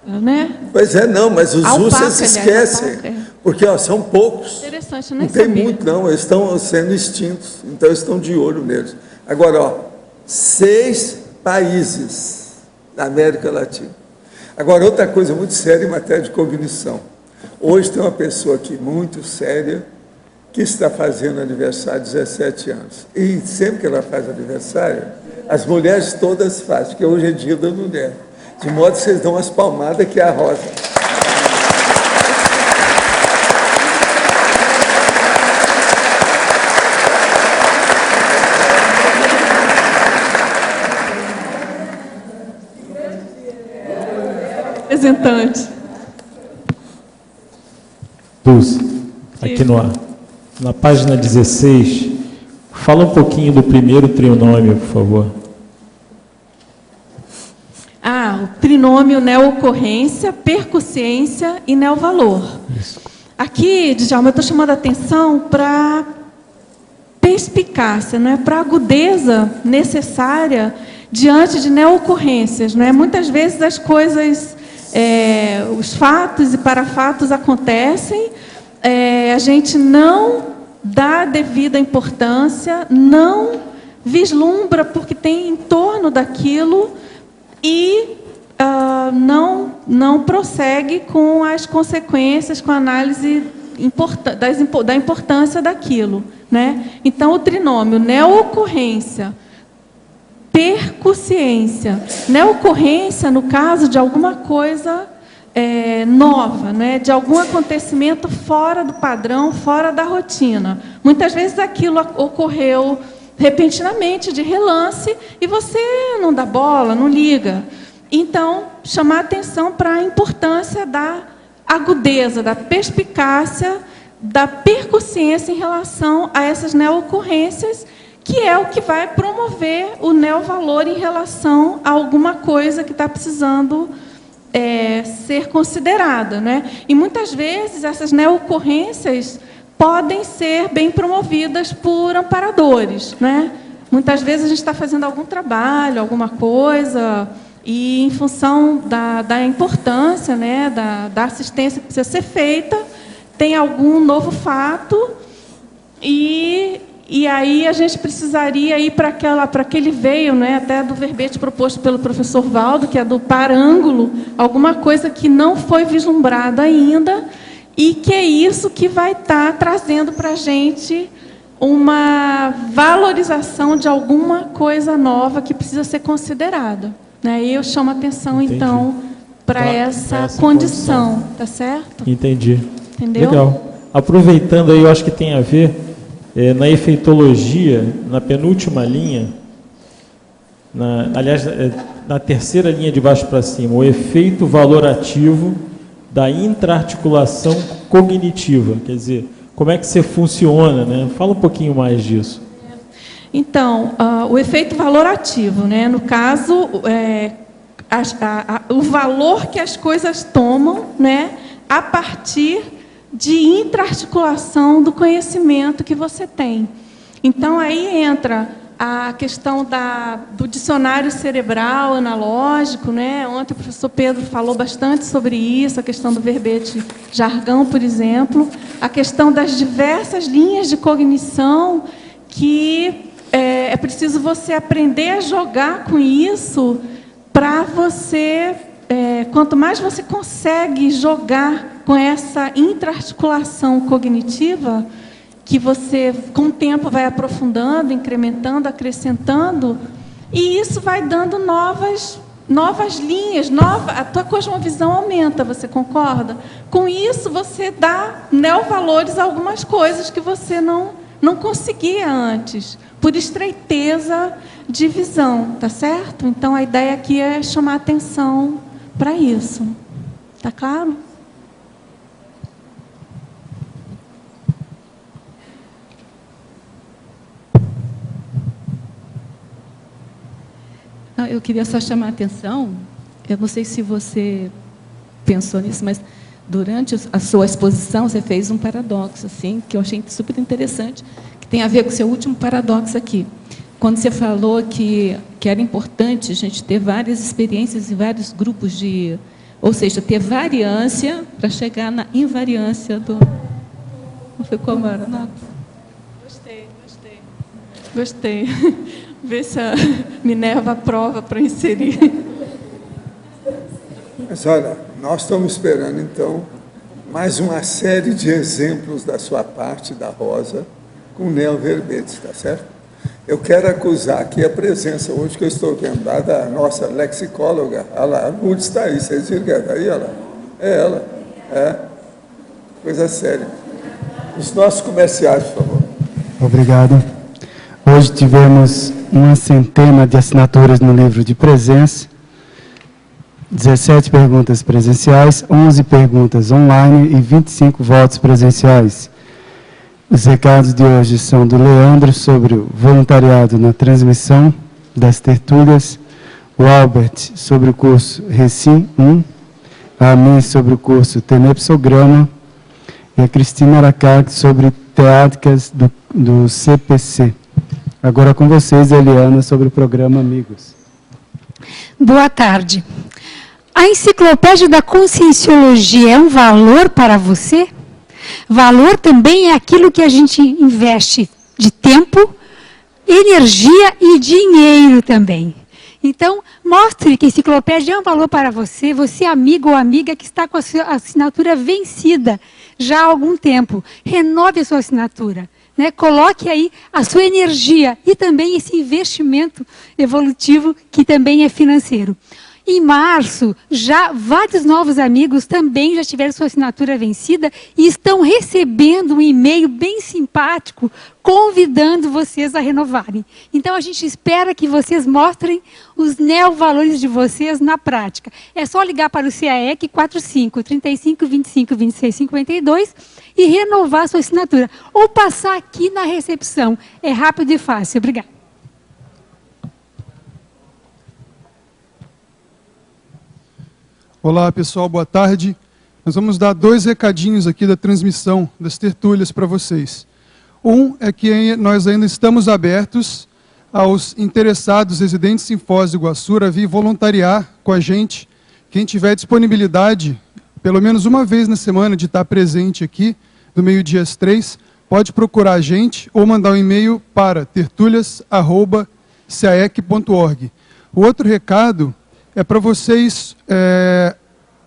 Né? Pois é, não, mas os ursos se esquecem, alpaca, porque ó, são poucos. Interessante, não tem sabia. muito, não, eles estão sendo extintos, então eles estão de olho neles. Agora, ó, 6 países da América Latina. Agora, outra coisa muito séria em matéria de cognição. Hoje tem uma pessoa aqui muito séria que está fazendo aniversário de 17 anos. E sempre que ela faz aniversário, as mulheres todas fazem, porque hoje é dia da mulher. De modo que vocês dão umas palmadas que é a Rosa. Representante. Dulce, aqui na página 16, fala um pouquinho do primeiro trinômio, por favor. O trinômio neocorrência, percussiência e neovalor. Isso. Aqui, Djalma, eu estou chamando a atenção para perspicácia, não é? Para a agudeza necessária diante de neocorrências. Não é? Muitas vezes as coisas, os fatos e parafatos acontecem, a gente não dá devida importância, não vislumbra porque tem em torno daquilo e não prossegue com as consequências, com a análise da importância daquilo, né? Então, o trinômio neocorrência, percussiência. Neocorrência, no caso de alguma coisa nova, né? De algum acontecimento fora do padrão, fora da rotina. Muitas vezes aquilo ocorreu repentinamente, de relance, e você não dá bola, não liga. Então, chamar atenção para a importância da agudeza, da perspicácia, da percussiência em relação a essas neocorrências, que é o que vai promover o neovalor em relação a alguma coisa que está precisando ser considerada, né? E muitas vezes essas neocorrências podem ser bem promovidas por amparadores, né? Muitas vezes a gente está fazendo algum trabalho, alguma coisa, e em função da importância, né, da assistência que precisa ser feita, tem algum novo fato, e aí a gente precisaria ir para aquele veio, né, até do verbete proposto pelo professor Valdo, que é do parângulo, alguma coisa que não foi vislumbrada ainda, e que é isso que vai estar trazendo para a gente uma valorização de alguma coisa nova que precisa ser considerada, né? E eu chamo a atenção, então, para essa condição, tá certo? Entendi. Entendeu? Legal. Aproveitando aí, eu acho que tem a ver, na efeitologia, na penúltima linha, aliás, na terceira linha de baixo para cima, o efeito valorativo da intra-articulação cognitiva, quer dizer, como é que você funciona, né? Fala um pouquinho mais disso. Então, o efeito valorativo, né? No caso, o valor que as coisas tomam, né, a partir de intra-articulação do conhecimento que você tem. Então, aí entra a questão do dicionário cerebral analógico, né? Ontem o professor Pedro falou bastante sobre isso, a questão do verbete jargão, por exemplo, a questão das diversas linhas de cognição, que é preciso você aprender a jogar com isso para você, quanto mais você consegue jogar com essa intra-articulação cognitiva, que você, com o tempo, vai aprofundando, incrementando, acrescentando, e isso vai dando novas linhas, a tua cosmovisão aumenta, você concorda? Com isso, você dá neovalores a algumas coisas que você não conseguia antes, por estreiteza de visão, tá certo? Então, a ideia aqui é chamar atenção para isso. Tá claro? Eu queria só chamar a atenção, eu não sei se você pensou nisso, mas durante a sua exposição você fez um paradoxo, assim, que eu achei super interessante, que tem a ver com o seu último paradoxo aqui. Quando você falou que era importante a gente ter várias experiências em vários grupos ou seja, ter variância para chegar na invariância do... Não foi como era? Não. Gostei. Vê se a Minerva aprova para inserir. Mas olha, nós estamos esperando, então, mais uma série de exemplos da sua parte, da Rosa, com neoverbetes, tá certo? Eu quero acusar aqui a presença hoje que eu estou vendo lá da nossa lexicóloga. A Lourdes está aí, vocês viram que ela está aí? É ela. Coisa séria. Os nossos comerciais, por favor. Obrigado. Hoje tivemos uma centena de assinaturas no livro de presença, 17 perguntas presenciais, 11 perguntas online e 25 votos presenciais. Os recados de hoje são do Leandro sobre o voluntariado na transmissão das tertúlias, o Albert sobre o curso Recim 1, a mim sobre o curso Tenepsograma e a Cristina Aracaki sobre teáticas do CPC. Agora com vocês, Eliana, sobre o programa Amigos. Boa tarde. A enciclopédia da Conscienciologia é um valor para você? Valor também é aquilo que a gente investe de tempo, energia e dinheiro também. Então, mostre que a enciclopédia é um valor para você, você amigo ou amiga que está com a sua assinatura vencida já há algum tempo. Renove a sua assinatura. Né? Coloque aí a sua energia e também esse investimento evolutivo que também é financeiro. Em março, já vários novos amigos também já tiveram sua assinatura vencida e estão recebendo um e-mail bem simpático convidando vocês a renovarem. Então, a gente espera que vocês mostrem os neovalores de vocês na prática. É só ligar para o CAEC 45 35 25 26 52 e renovar sua assinatura. Ou passar aqui na recepção. É rápido e fácil. Obrigada. Olá, pessoal, boa tarde. Nós vamos dar 2 recadinhos aqui da transmissão das tertúlias para vocês. Um é que nós ainda estamos abertos aos interessados residentes em Foz do Iguaçu a vir voluntariar com a gente. Quem tiver disponibilidade, pelo menos uma vez na semana, de estar presente aqui, do meio-dia às 3, pode procurar a gente ou mandar um e-mail para tertulias@caec.org. O outro recado é para vocês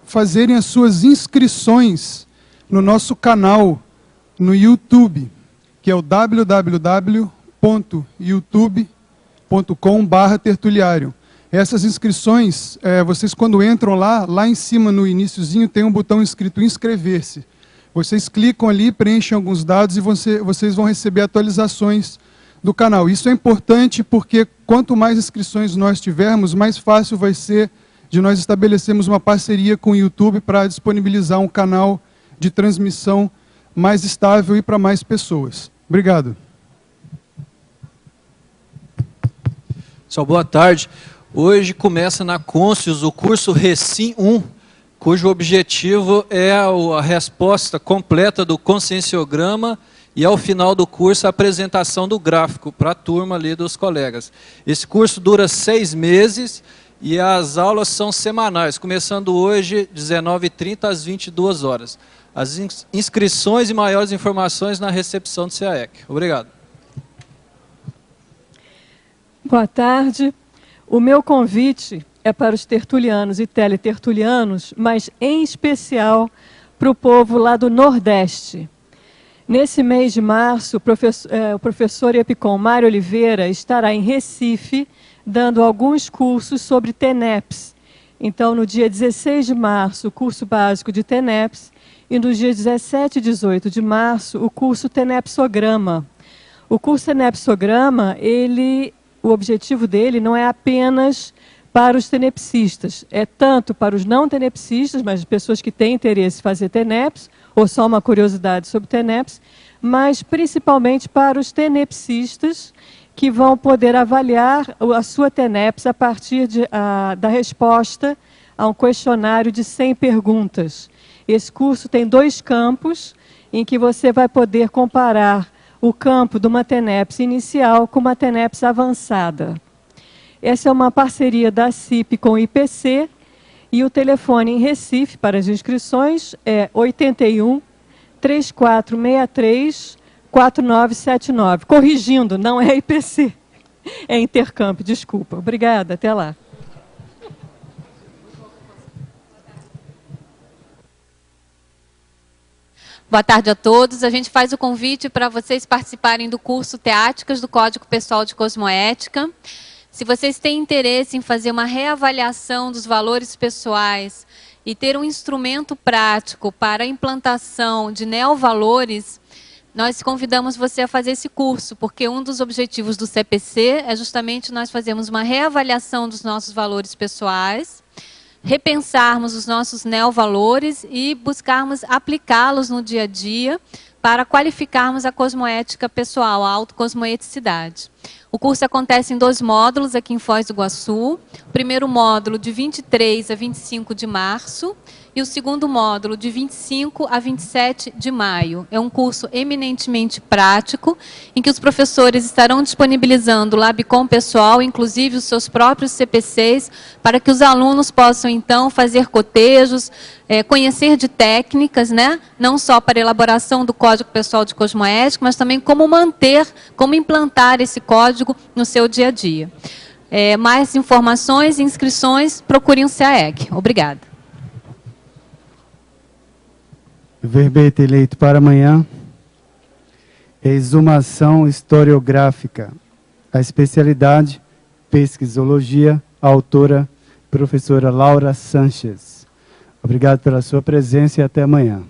fazerem as suas inscrições no nosso canal no YouTube, que é o www.youtube.com/tertuliário. Essas inscrições, vocês quando entram lá em cima no iniciozinho tem um botão escrito inscrever-se. Vocês clicam ali, preenchem alguns dados e vocês vão receber atualizações do canal. Isso é importante porque quanto mais inscrições nós tivermos, mais fácil vai ser de nós estabelecermos uma parceria com o YouTube para disponibilizar um canal de transmissão mais estável e para mais pessoas. Obrigado. Pessoal, boa tarde. Hoje começa na Conscius o curso Recim 1, cujo objetivo é a resposta completa do conscienciograma e, ao final do curso, a apresentação do gráfico para a turma ali dos colegas. Esse curso dura 6 meses e as aulas são semanais, começando hoje, 19h30 às 22 horas. As inscrições e maiores informações na recepção do CAEC. Obrigado. Boa tarde. O meu convite é para os tertulianos e teletertulianos, mas em especial para o povo lá do Nordeste. Nesse mês de março, o professor Epicom Mário Oliveira estará em Recife, dando alguns cursos sobre TENEPS. Então, no dia 16 de março, o curso básico de TENEPS, e nos dias 17 e 18 de março, o curso TENEPSograma. O curso TENEPSograma, o objetivo dele não é apenas para os tenepsistas, é tanto para os não tenepsistas, mas pessoas que têm interesse em fazer TENEPS, ou só uma curiosidade sobre TENEPS, mas principalmente para os tenepsistas que vão poder avaliar a sua TENEPS a partir da resposta a um questionário de 100 perguntas. Esse curso tem 2 campos em que você vai poder comparar o campo de uma TENEPS inicial com uma TENEPS avançada. Essa é uma parceria da CIP com o IPC e o telefone em Recife para as inscrições é 81 3463 4979. Corrigindo, não é IPC, é intercâmbio, desculpa. Obrigada, até lá. Boa tarde a todos. A gente faz o convite para vocês participarem do curso Teáticas do Código Pessoal de Cosmoética. Se vocês têm interesse em fazer uma reavaliação dos valores pessoais e ter um instrumento prático para a implantação de neovalores, nós convidamos você a fazer esse curso, porque um dos objetivos do CPC é justamente nós fazermos uma reavaliação dos nossos valores pessoais, repensarmos os nossos neovalores e buscarmos aplicá-los no dia a dia para qualificarmos a cosmoética pessoal, a autocosmoeticidade. O curso acontece em 2 módulos aqui em Foz do Iguaçu. O primeiro módulo de 23 a 25 de março e o segundo módulo de 25 a 27 de maio. É um curso eminentemente prático, em que os professores estarão disponibilizando o Labcom pessoal, inclusive os seus próprios CPCs, para que os alunos possam, então, fazer cotejos, conhecer de técnicas, né? Não só para a elaboração do Código Pessoal de Cosmoética, mas também como como implantar esse código no seu dia a dia. Mais informações e inscrições, procurem o CAEC. Obrigada. Verbete eleito para amanhã. Exumação historiográfica. A especialidade, pesquisologia, a autora, professora Laura Sanches. Obrigado pela sua presença e até amanhã.